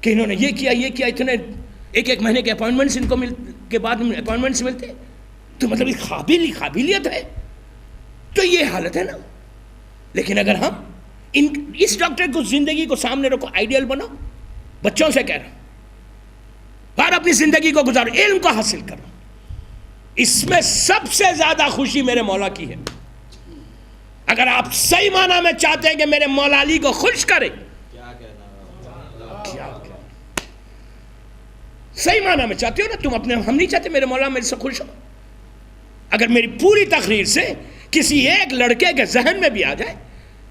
کہ انہوں نے یہ کیا, اتنے ایک مہینے کے اپوائنٹمنٹس ان کو کے بعد اپوائنٹمنٹس ملتے, تو مطلب قابلیت ہے. تو یہ حالت ہے نا. لیکن اگر ہم اس ڈاکٹر کو زندگی کو سامنے رکھو, آئیڈیل بناؤ, بچوں سے کہہ رہا ہوں اور اپنی زندگی کو گزارو, علم کو حاصل کرو. اس میں سب سے زیادہ خوشی میرے مولا کی ہے. اگر آپ صحیح معنی میں چاہتے ہیں کہ میرے مولا علی کو خوش کرے, کیا صحیح معنی میں چاہتے ہو نا تم اپنے, ہم نہیں چاہتے میرے مولا میرے سے خوش ہو. اگر میری پوری تقریر سے کسی ایک لڑکے کے ذہن میں بھی آ جائے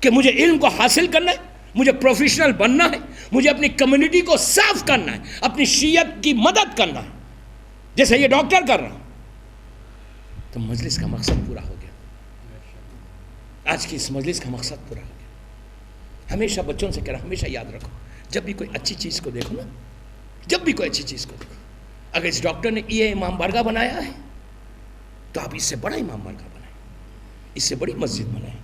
کہ مجھے علم کو حاصل کرنا ہے, مجھے پروفیشنل بننا ہے, مجھے اپنی کمیونٹی کو صاف کرنا ہے, اپنی شیعت کی مدد کرنا ہے جیسے یہ ڈاکٹر کر رہا ہوں, تو مجلس کا مقصد پورا ہو گیا. آج کی اس مجلس کا مقصد پورا ہو گیا. ہمیشہ بچوں سے کہہ رہا, ہمیشہ یاد رکھو, جب بھی کوئی اچھی چیز کو دیکھو نا, جب بھی کوئی اچھی چیز کو دیکھو, اگر اس ڈاکٹر نے یہ امام بارگاہ بنایا ہے تو آپ اس سے بڑا امام بارگاہ بنائیں, اس سے بڑی مسجد بنائیں,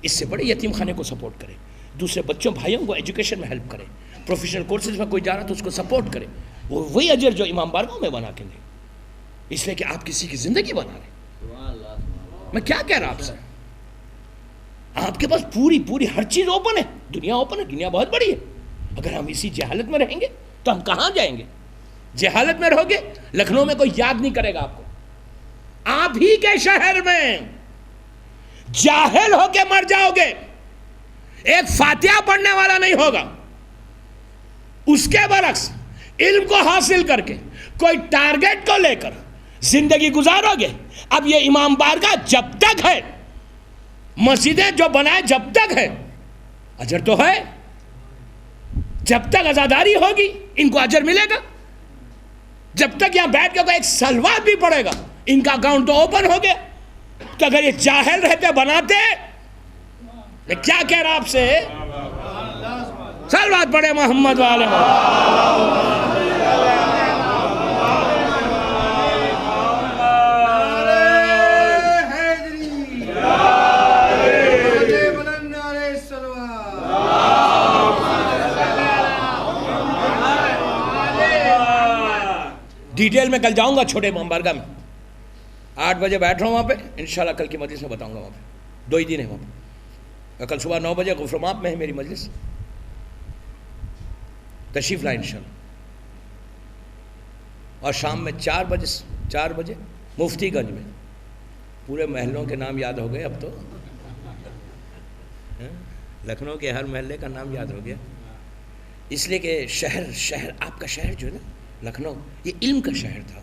اس سے بڑے یتیم خانے کو سپورٹ کریں, دوسرے بچوں بھائیوں کو ایجوکیشن میں ہیلپ کریں, پروفیشنل کورسز میں کوئی جا رہا تو اس کو سپورٹ کریں, وہ وہی اجر جو امام بارگاہ میں بنا کے دیں, اس لیے کہ آپ کسی کی زندگی بنا رہے. میں کیا کہہ رہا آپ سے, آپ کے پاس پوری ہر چیز اوپن ہے، دنیا اوپن ہے، دنیا بہت بڑی ہے. اگر ہم اسی جہالت میں رہیں گے تو ہم کہاں جائیں گے؟ جہالت میں رہو گے، لکھنؤ میں کوئی یاد نہیں کرے گا آپ کو. آپ ہی کے شہر میں جاہل ہو کے مر جاؤ گے، ایک فاتحہ پڑھنے والا نہیں ہوگا. اس کے برعکس علم کو حاصل کر کے کوئی ٹارگٹ کو لے کر زندگی گزارو گے. اب یہ امام بارگاہ جب تک ہے، مسجدیں جو بنائے جب تک ہے، اجر تو ہے. جب تک عزاداری ہوگی ان کو اجر ملے گا. جب تک یہاں بیٹھ کے کوئی ایک سلوات بھی پڑے گا، ان کا اکاؤنٹ تو اوپن ہو گیا. تو اگر یہ جاہل رہتے بناتے، میں کیا کہہ رہا آپ سے، سلوات پڑھے محمد والے. ڈیٹیل میں کل جاؤں گا چھوٹے امام بارگاہ میں، 8 بجے بیٹھ رہا ہوں وہاں پہ، انشاءاللہ کل کی مجلس میں بتاؤں گا. وہاں پہ 2 ہی دن ہے وہاں پہ. کل صبح 9 بجے غفر ماپ میں ہے میری مجلس، تشریف لائیں انشاءاللہ. اور شام میں 4 بجے مفتی گنج میں. پورے محلوں کے نام یاد ہو گئے اب تو، لکھنؤ کے ہر محلے کا نام یاد ہو گیا. اس لیے کہ شہر آپ کا شہر جو ہے نا لکھنؤ، یہ علم کا شہر تھا.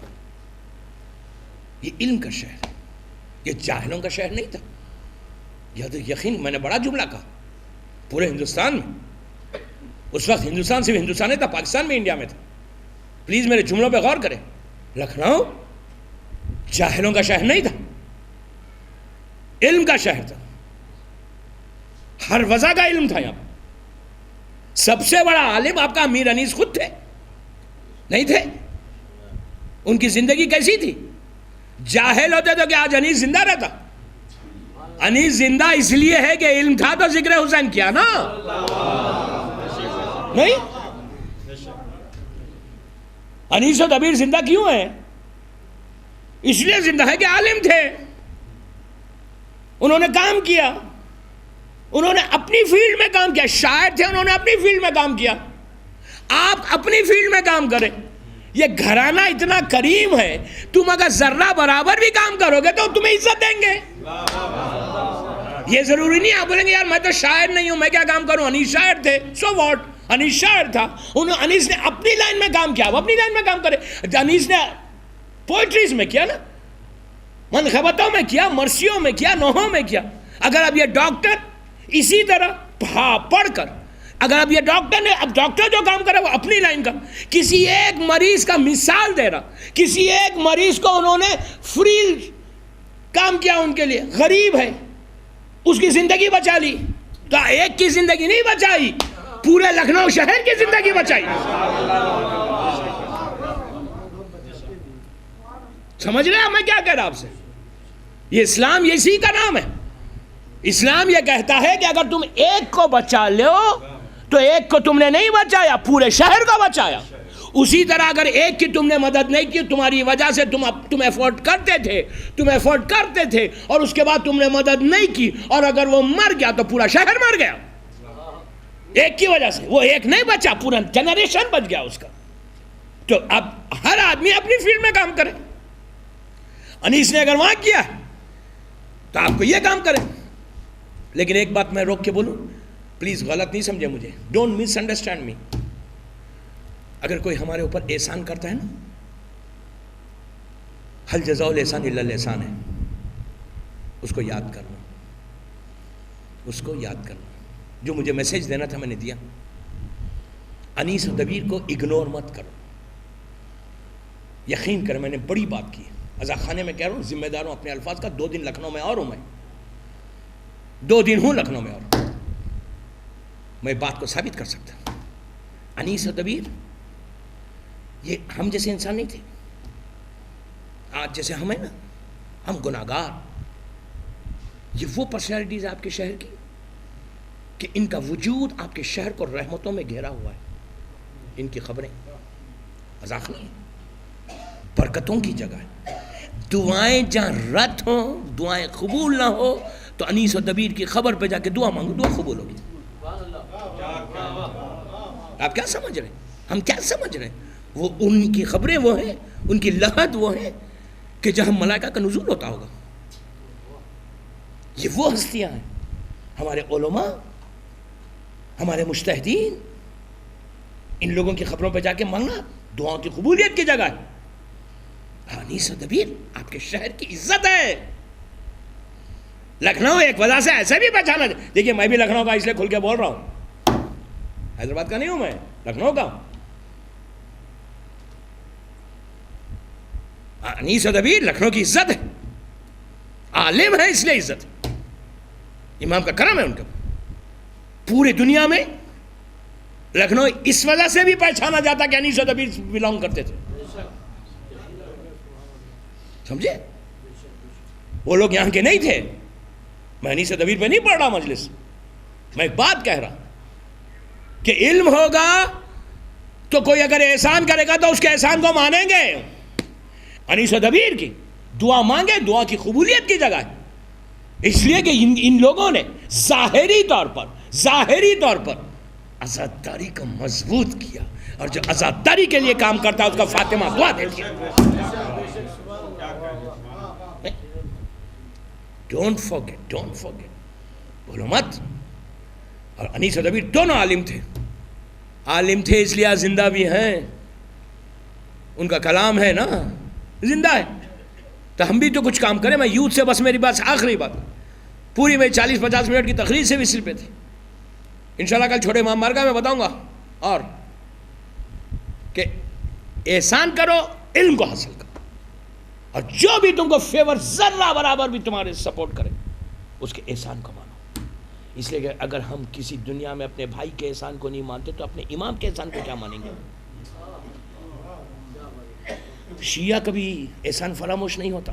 یہ علم کا شہر، یہ جاہلوں کا شہر نہیں تھا. یہ تو یقین، میں نے بڑا جملہ کہا پورے ہندوستان میں. اس وقت ہندوستان صرف ہندوستان نہیں تھا، پاکستان میں، انڈیا میں تھا. پلیز میرے جملوں پہ غور کریں. لکھنؤ جاہلوں کا شہر نہیں تھا، علم کا شہر تھا. ہر وضع کا علم تھا یہاں پہ. سب سے بڑا عالم آپ کا امیر انیس خود تھے، نہیں تھے؟ ان کی زندگی کیسی تھی؟ جاہل ہوتے تو کہ آج انیس زندہ رہتا. انیس زندہ اس لیے ہے کہ علم تھا تو ذکر حسین کیا نا، نہیں؟ انیس و دبیر زندہ کیوں ہے؟ اس لیے زندہ ہے کہ عالم تھے، انہوں نے کام کیا، انہوں نے اپنی فیلڈ میں کام کیا. شاعر تھے، انہوں نے اپنی فیلڈ میں کام کیا. آپ اپنی فیلڈ میں کام کریں. یہ گھرانہ اتنا کریم ہے، تم اگر ذرہ برابر بھی کام کرو گے تو تمہیں عزت دیں گے. یہ ضروری نہیں آپ بولیں گے یار میں تو شاعر نہیں ہوں، میں کیا کام کروں. انیس شاعر تھے، سو واٹ، انیس شاعر تھا. انیس نے اپنی لائن میں کام کیا، وہ اپنی لائن میں کام کرے. انیس نے پوئٹریز میں کیا نا، منقبتوں میں کیا، مرثیوں میں کیا، نوحوں میں کیا. اگر اب یہ ڈاکٹر اسی طرح پڑھ کر، اگر اب یہ ڈاکٹر نے، اب ڈاکٹر جو کام کرے وہ اپنی لائن کا، کسی ایک مریض کا مثال دے رہا، کسی ایک مریض کو انہوں نے فری کام کیا، ان کے لیے غریب ہے، اس کی زندگی بچا لی. تو ایک کی زندگی نہیں بچائی، پورے لکھنؤ شہر کی زندگی بچائی. سمجھ رہے ہیں میں کیا کہہ رہا آپ سے؟ یہ اسلام اسی کا نام ہے. اسلام یہ کہتا ہے کہ اگر تم ایک کو بچا لو تو ایک کو تم نے نہیں بچایا، پورے شہر کو بچایا. اسی طرح اگر ایک کی تم نے مدد نہیں کی، تمہاری وجہ سے تم ایفورٹ کرتے تھے اور اس کے بعد تم نے مدد نہیں کی، اور اگر وہ مر گیا تو پورا شہر مر گیا. ایک کی وجہ سے وہ ایک نہیں بچا، پورا جنریشن بچ گیا اس کا. تو اب ہر آدمی اپنی فیلڈ میں کام کرے. انیس نے اگر وہاں کیا تو آپ کو یہ کام کرے. لیکن ایک بات میں روک کے بولوں، پلیز غلط نہیں سمجھے مجھے، ڈونٹ مس انڈرسٹینڈ می. اگر کوئی ہمارے اوپر احسان کرتا ہے نا، حل جزاء الاحسان الا الاحسان ہے، اس کو یاد کرنا، اس کو یاد کرنا. جو مجھے میسج دینا تھا میں نے دیا. انیس و دبیر کو اگنور مت کرو. یقین کریں میں نے بڑی بات کی. عزاخانے میں کہہ رہا ہوں، ذمہ دار ہوں اپنے الفاظ کا. 2 دن لکھنؤ میں اور ہوں، میں 2 دن ہوں لکھنؤ میں اور میں بات کو ثابت کر سکتا ہوں. انیس و دبیر یہ ہم جیسے انسان نہیں تھے. آج جیسے ہم ہیں نا، ہم گناہگار. یہ وہ پرسنالٹیز آپ کے شہر کی کہ ان کا وجود آپ کے شہر کو رحمتوں میں گھیرا ہوا ہے. ان کی خبریں مذاق نہیں ہیں، برکتوں کی جگہ ہے. دعائیں جہاں رد ہوں، دعائیں قبول نہ ہو تو انیس و دبیر کی خبر پہ جا کے دعا مانگو، دعا قبول ہوگی. آپ کیا سمجھ رہے ہیں؟ ہم کیا سمجھ رہے ہیں؟ وہ ان کی خبریں وہ ہیں، ان کی لحد وہ ہیں کہ جہاں ملائکہ کا نزول ہوتا ہوگا. یہ وہ ہستیاں ہیں. ہمارے علماء، ہمارے مجتہدین، ان لوگوں کی خبروں پہ جا کے مانگنا دعاؤں کی قبولیت کی جگہ ہے. انیس و دبیر آپ کے شہر کی عزت ہے. لکھنؤ ایک وجہ سے ایسے بھی پہچانا. دیکھیے میں بھی لکھنؤ کا اس لیے کھل کے بول رہا ہوں، حیدرآباد کا نہیں ہوں، میں لکھنؤ کا ہوں. انیس و دبیر لکھنؤ کی عزت ہے، عالم ہے اس لیے عزت ہے. امام کا کرم ہے ان کا. پوری دنیا میں لکھنؤ اس وجہ سے بھی پہچانا جاتا کہ انیس و دبیر بلانگ کرتے تھے. سمجھے؟ وہ لوگ یہاں کے نہیں تھے. میں انیس و دبیر پہ نہیں پڑھ رہا مجلس، میں ایک بات کہہ رہا کہ علم ہوگا تو کوئی اگر احسان کرے گا تو اس کے احسان کو مانیں گے. انیس و دبیر کی دعا مانگے، دعا کی قبولیت کی جگہ ہے. اس لیے کہ ان لوگوں نے ظاہری طور پر آزاداری کو مضبوط کیا، اور جو آزاداری کے لیے کام کرتا ہے اس کا فاطمہ دعا دیتی ہے. ڈونٹ فورگیٹ بولو مت. اور انیس و دبیر دونوں عالم تھے اس لیے زندہ بھی ہیں. ان کا کلام ہے نا، زندہ ہے. تو ہم بھی تو کچھ کام کریں. میں یوتھ سے بس میری بات آخری بات پوری میں 40-50 منٹ کی تقریر سے بھی سل پہ تھی. انشاءاللہ کل چھوٹے امام بارگاہ میں بتاؤں گا. اور کہ احسان کرو، علم کو حاصل کرو، اور جو بھی تم کو فیور ذرہ برابر بھی تمہارے سپورٹ کرے اس کے احسان کو مانو. اس لیے کہ اگر ہم کسی دنیا میں اپنے بھائی کے احسان کو نہیں مانتے تو اپنے امام کے احسان کو کیا مانیں گے؟ شیعہ کبھی احسان فراموش نہیں ہوتا،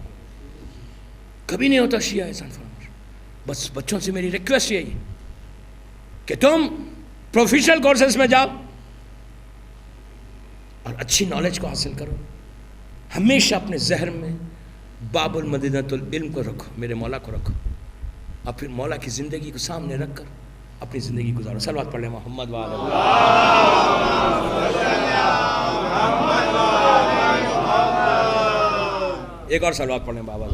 کبھی نہیں ہوتا شیعہ احسان فراموش. بس بچوں سے میری ریکویسٹ یہی ہے کہ تم پروفیشنل کورسز میں جاؤ اور اچھی نالج کو حاصل کرو. ہمیشہ اپنے ذہن میں باب المدینۃ العلم کو رکھو، میرے مولا کو رکھو، اور پھر مولا کی زندگی کو سامنے رکھ کر اپنی زندگی گزارو. صلوات پڑھ لیں محمد وعلی. ایک اور صلوات پڑھ لیں بابا.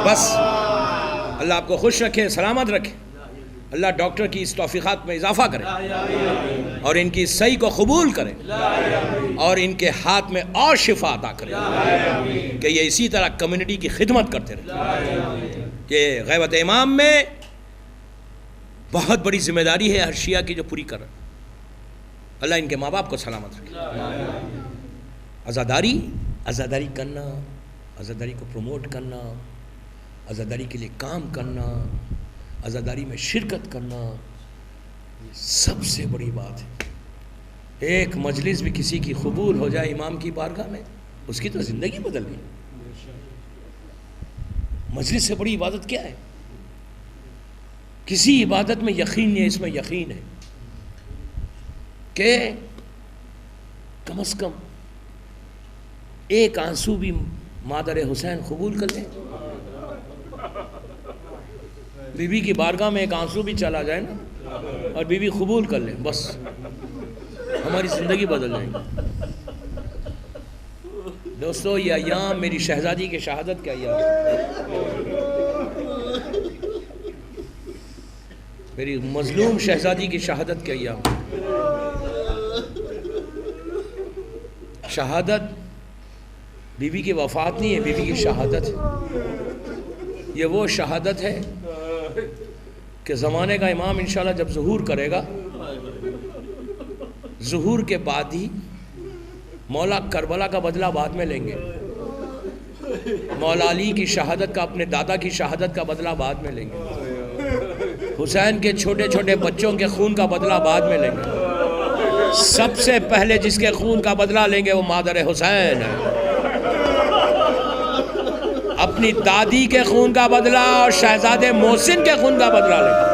بس اللہ آپ کو خوش رکھے، سلامت رکھے. اللہ ڈاکٹر کی اس توفیقات میں اضافہ کرے اور ان کی صحیح کو قبول کرے اور ان کے ہاتھ میں اور شفا عطا کرے کہ یہ اسی طرح کمیونٹی کی خدمت کرتے رہے. کہ غیبت امام میں بہت بڑی ذمہ داری ہے ہر شیعہ کی جو پوری کر رہے. اللہ ان کے ماں باپ کو سلامت رکھے. آزاداری کرنا، آزاداری کو پروموٹ کرنا، آزاداری کے لیے کام کرنا، آزاداری میں شرکت کرنا، یہ سب سے بڑی بات ہے. ایک مجلس بھی کسی کی قبول ہو جائے امام کی بارگاہ میں، اس کی تو زندگی بدل گئی. مجلس سے بڑی عبادت کیا ہے؟ کسی عبادت میں یقین نہیں ہے. اس میں یقین ہے کہ کم از کم ایک آنسو بھی مادر حسین قبول کر لیں. بی بی کی بارگاہ میں ایک آنسو بھی چلا جائے نا اور بی بی قبول کر لیں، بس ہماری زندگی بدل جائے گی. دوستو یہ ایام میری شہزادی کے شہادت کے ایام، میری مظلوم شہزادی کی شہادت کے ایام. شہادت بی بی کی وفات نہیں ہے، بی بی کی شہادت ہے. یہ وہ شہادت ہے کہ زمانے کا امام انشاءاللہ جب ظہور کرے گا، ظہور کے بعد ہی مولا کربلا کا بدلہ بعد میں لیں گے. مولا علی کی شہادت کا، اپنے دادا کی شہادت کا بدلہ بعد میں لیں گے. حسین کے چھوٹے چھوٹے بچوں کے خون کا بدلہ بعد میں لیں گے. سب سے پہلے جس کے خون کا بدلہ لیں گے وہ مادر حسین ہے. اپنی دادی کے خون کا بدلہ اور شہزادے محسن کے خون کا بدلہ لیں گے.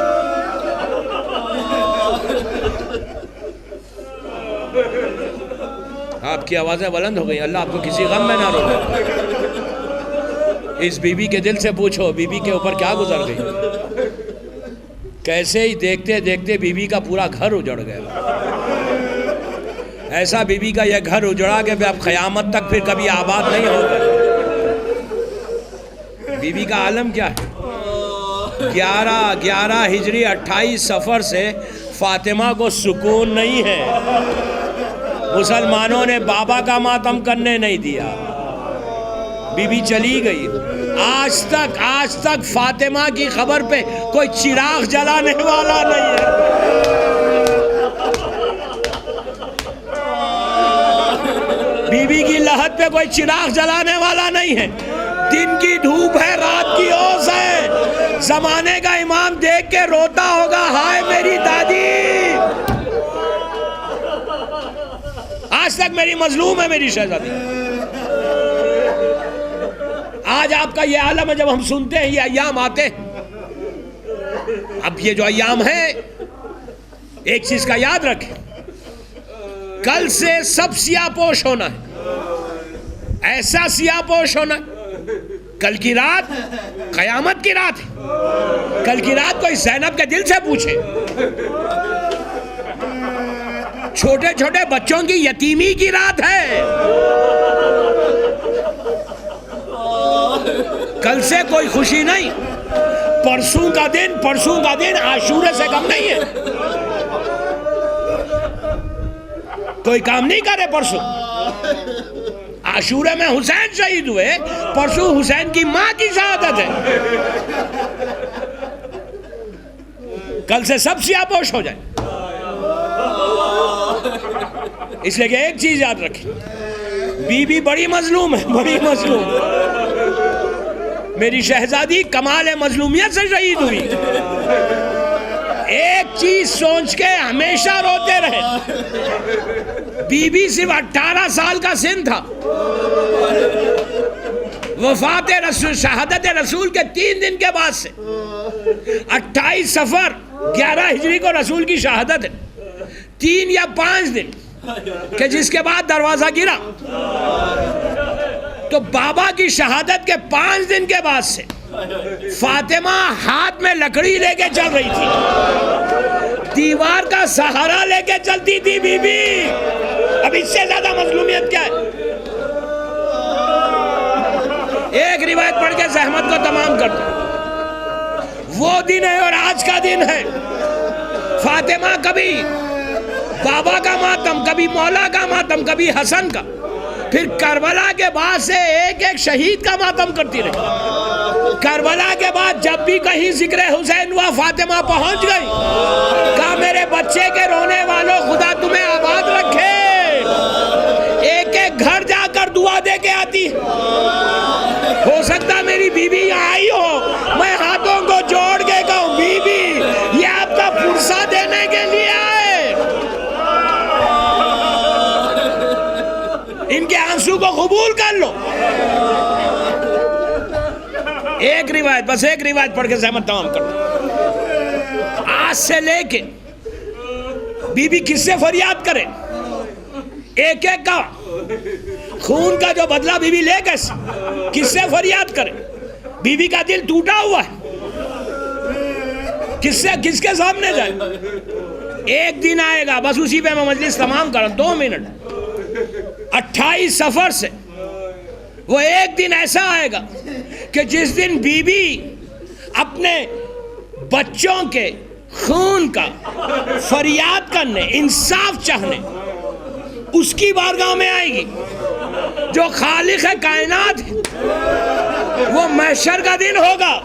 آپ کی آوازیں بلند ہو گئی. اللہ آپ کو کسی غم میں نہ روکے. اس بی بی کے دل سے پوچھو بی بی کے اوپر کیا گزر گئی. کیسے ہی دیکھتے دیکھتے بی بی کا پورا گھر اجڑ گیا. ایسا بی بی کا یہ گھر اجڑا کہ اب قیامت تک پھر کبھی آباد نہیں ہوگا. بی بی کا عالم کیا ہے؟ 11 ہجری 28 صفر سے فاطمہ کو سکون نہیں ہے. مسلمانوں نے بابا کا ماتم کرنے نہیں دیا. بی بی چلی گئی. آج تک فاطمہ کی خبر پہ کوئی چراغ جلانے والا نہیں ہے. بی بی کی لہت پہ کوئی چراغ جلانے والا نہیں ہے. دن کی دھوپ ہے، رات کی اوس ہے. زمانے کا امام دیکھ کے روتا ہوگا، ہائے میری دادی. آج تک میری مظلوم ہے میری شہزادی. آج آپ کا یہ عالم ہے. جب ہم سنتے ہیں یہ ایام آتے ہیں، اب یہ جو ایام ہے ایک چیز کا یاد رکھیں، کل سے سب سیاہ پوش ہونا ہے. ایسا سیاہ پوش ہونا ہے. کل کی رات قیامت کی رات ہے. کل کی رات کوئی زینب کے دل سے پوچھے، چھوٹے چھوٹے بچوں کی یتیمی کی رات ہے. کل سے کوئی خوشی نہیں. پرسوں کا دن عاشورے سے کم نہیں ہے. کوئی کام نہیں کرے. پرسوں عاشورے میں حسین شہید ہوئے، پرسوں حسین کی ماں کی شہادت ہے. کل سے سب سیاہ پوش ہو جائے. اس لیے کہ ایک چیز یاد رکھیں، بی بی بڑی مظلوم ہے، بڑی مظلوم. میری شہزادی کمال مظلومیت سے شہید ہوئی. ایک چیز سوچ کے ہمیشہ روتے رہے، بی بی صرف 18 سال کا سن تھا. وفات رسول، شہادت رسول کے 3 دن کے بعد سے 28 صفر 11 ہجری کو رسول کی شہادت ہے. 3 یا 5 دن کہ جس کے بعد دروازہ گرا. تو بابا کی شہادت کے 5 دن کے بعد سے فاطمہ ہاتھ میں لکڑی لے کے چل رہی تھی. دیوار کا سہارا لے کے چلتی تھی بی بی. اب اس سے زیادہ مظلومیت کیا ہے؟ ایک روایت پڑھ کے زحمت کو تمام کر دو. وہ دن ہے اور آج کا دن ہے. فاطمہ کبھی بابا کا ماتم، کبھی مولا کا ماتم، کبھی حسن کا، پھر کربلا کے بعد سے ایک ایک شہید کا ماتم کرتی رہی. کربلا کے بعد جب بھی کہیں ذکر حسین ہوا فاطمہ پہنچ گئی. کہا میرے بچے کے رونے والوں خدا تمہیں آباد رکھے. ایک ایک گھر جا کر دعا دے کے آتی. ہو سکتا میری بی بی یہاں آئی ہو، میں ہاتھوں کو جوڑ کے کہوں بی بی یہ آپ کا فرصہ دینے کے لیے آئے. ان کے آنسو کو قبول کر لو. ایک روایت، بس ایک روایت پڑھ کے زحمت تمام کر دو. آج سے لے کے بی بی کس سے فریاد کرے؟ ایک ایک کا خون کا جو بدلہ بی بی لے گئے، کس سے فریاد کرے؟ بی بی کا دل ٹوٹا ہوا ہے، کس کے سامنے جائے؟ ایک دن آئے گا، بس اسی پہ میں مجلس تمام کروں. 2 منٹ. 28 صفر سے وہ ایک دن ایسا آئے گا کہ جس دن بی بی اپنے بچوں کے خون کا فریاد کرنے، انصاف چاہنے اس کی بارگاہ میں آئے گی جو خالق کائنات ہے. وہ محشر کا دن ہوگا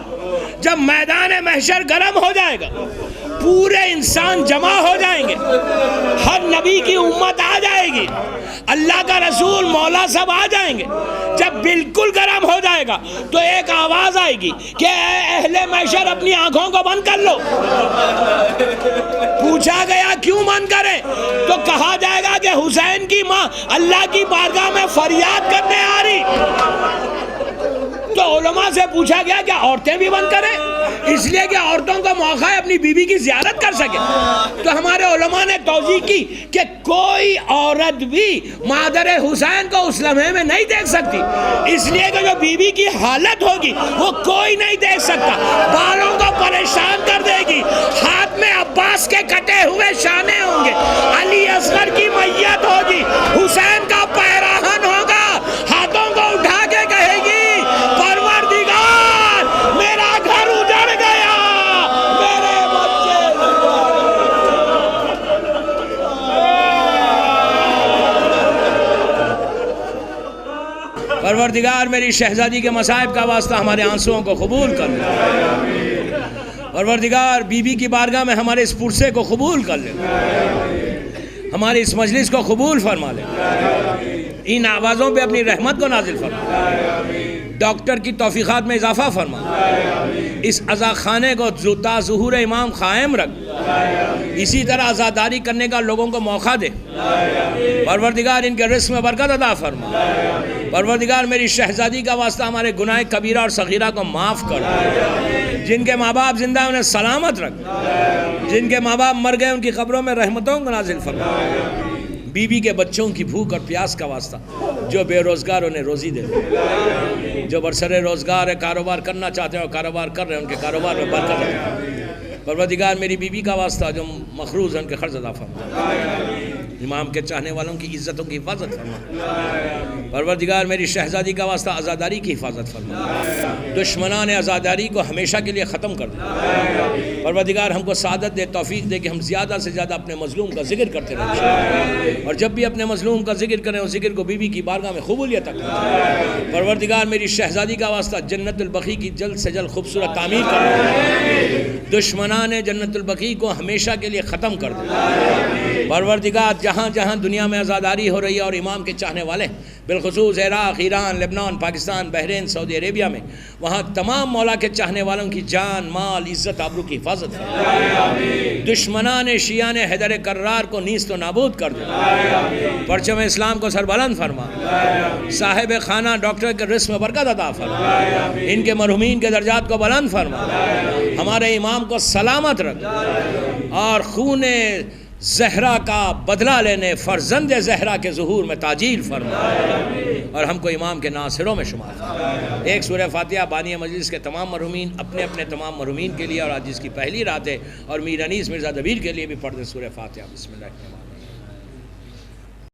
جب میدان محشر گرم ہو جائے گا. پورے انسان جمع ہو جائیں گے. ہر نبی کی امت آ جائے گی. اللہ کا رسول مولا سب آ جائیں گے. جب بالکل گرم ہو جائے گا تو ایک آواز آئے گی کہ اے اہل محشر اپنی آنکھوں کو بند کر لو. پوچھا گیا کیوں بند کریں؟ تو کہا جائے گا کہ حسین کی ماں اللہ کی بارگاہ میں فریاد کرنے آ رہی. تو علماء سے پوچھا گیا کیا عورتیں بھی بند کریں؟ اس لیے کہ عورتوں کو موقع ہے اپنی بیوی کی زیارت کر سکے. تو ہمارے علماء نے توضیح کی کہ کوئی عورت بھی مادر حسین کو اس لمحے میں نہیں دیکھ سکتی، اس لیے کہ جو بیوی کی حالت ہوگی وہ کوئی نہیں دیکھ سکتا. بالوں کو پریشان کر دے گی، ہاتھ میں عباس کے کٹے ہوئے شانے ہوں گے، علی اصغر کی میت ہوگی، حسین کا پیراہن ہوگا، ہاتھوں کو اٹھا کے کہے گی پروردگار میرا گھر اجڑ گیا، میرے بچے. پروردگار میری شہزادی کے مصائب کا واسطہ ہمارے آنسوؤں کو قبول کر لے. پروردگار بی بی کی بارگاہ میں ہمارے اس پرسے کو قبول کر لے، ہماری اس مجلس کو قبول فرما لے. ان آوازوں پہ اپنی رحمت کو نازل فرما، ڈاکٹر کی توفیقات میں اضافہ فرما، اس عزا خانے کو تا ظہور امام قائم رکھ، اسی طرح عزاداری کرنے کا لوگوں کو موقع دے. پروردگار ان کے رزق میں برکت عطا فرما. پروردگار میری شہزادی کا واسطہ ہمارے گناہ کبیرہ اور صغیرہ کو معاف کر. جن کے ماں باپ زندہ انہیں سلامت رکھ، جن کے ماں باپ مر گئے ان کی قبروں میں رحمتوں کو نازل فرما. بیوی کے بچوں کی بھوک اور پیاس کا واسطہ جو بے روزگار انہیں روزی دے، جو برسر روزگار ہے کاروبار کرنا چاہتے ہیں اور کاروبار کر رہے ہیں ان کے کاروبار میں برکت دے. پروردگار میری بیوی کا واسطہ جو مقروض ہیں ان کے قرض ادا فرما. امام کے چاہنے والوں کی عزتوں کی حفاظت فرما. پروردگار میری شہزادی کا واسطہ عزاداری کی حفاظت فرما. دشمنان عزاداری کو ہمیشہ کے لیے ختم کر دے. پروردگار ہم کو سعادت دے، توفیق دے کہ ہم زیادہ سے زیادہ اپنے مظلوم کا ذکر کرتے رہیں، اور جب بھی اپنے مظلوم کا ذکر کریں اس ذکر کو بیوی کی بارگاہ میں قبولیت تک. پروردگار میری شہزادی کا واسطہ جنت البقیع کی جلد سے جلد خوبصورت تعمیر کر دے. دشمنان جنت البقیع کو ہمیشہ کے لیے ختم کر دے. پروردگار جہاں جہاں دنیا میں عزاداری ہو رہی ہے اور امام کے چاہنے والے بالخصوص عراق، ایران، لبنان، پاکستان، بحرین، سعودی عربیہ میں، وہاں تمام مولا کے چاہنے والوں کی جان، مال، عزت، آبرو کی حفاظت فرما. دشمنان شیعان حیدر کرار کو نیست و نابود کر دے. پرچم اسلام کو سربلند فرما. صاحب خانہ ڈاکٹر کے رزق میں برکت عطا فرما. ان کے مرحومین کے درجات کو بلند فرما. ہمارے امام کو سلامت رکھ اور خون زہرا کا بدلہ لینے فرزند زہرا کے ظہور میں تاجیل فرما، اور ہم کو امام کے ناصروں میں شمار فرما. ایک سورہ فاتحہ بانی مجلس کے تمام مرحومین، اپنے اپنے تمام مرحومین کے لیے، اور آج جس کی پہلی رات ہے، اور میر انیس مرزا دبیر کے لیے بھی پڑھ دیں سورہ فاتحہ. بسم اللہ الرحمن الرحیم.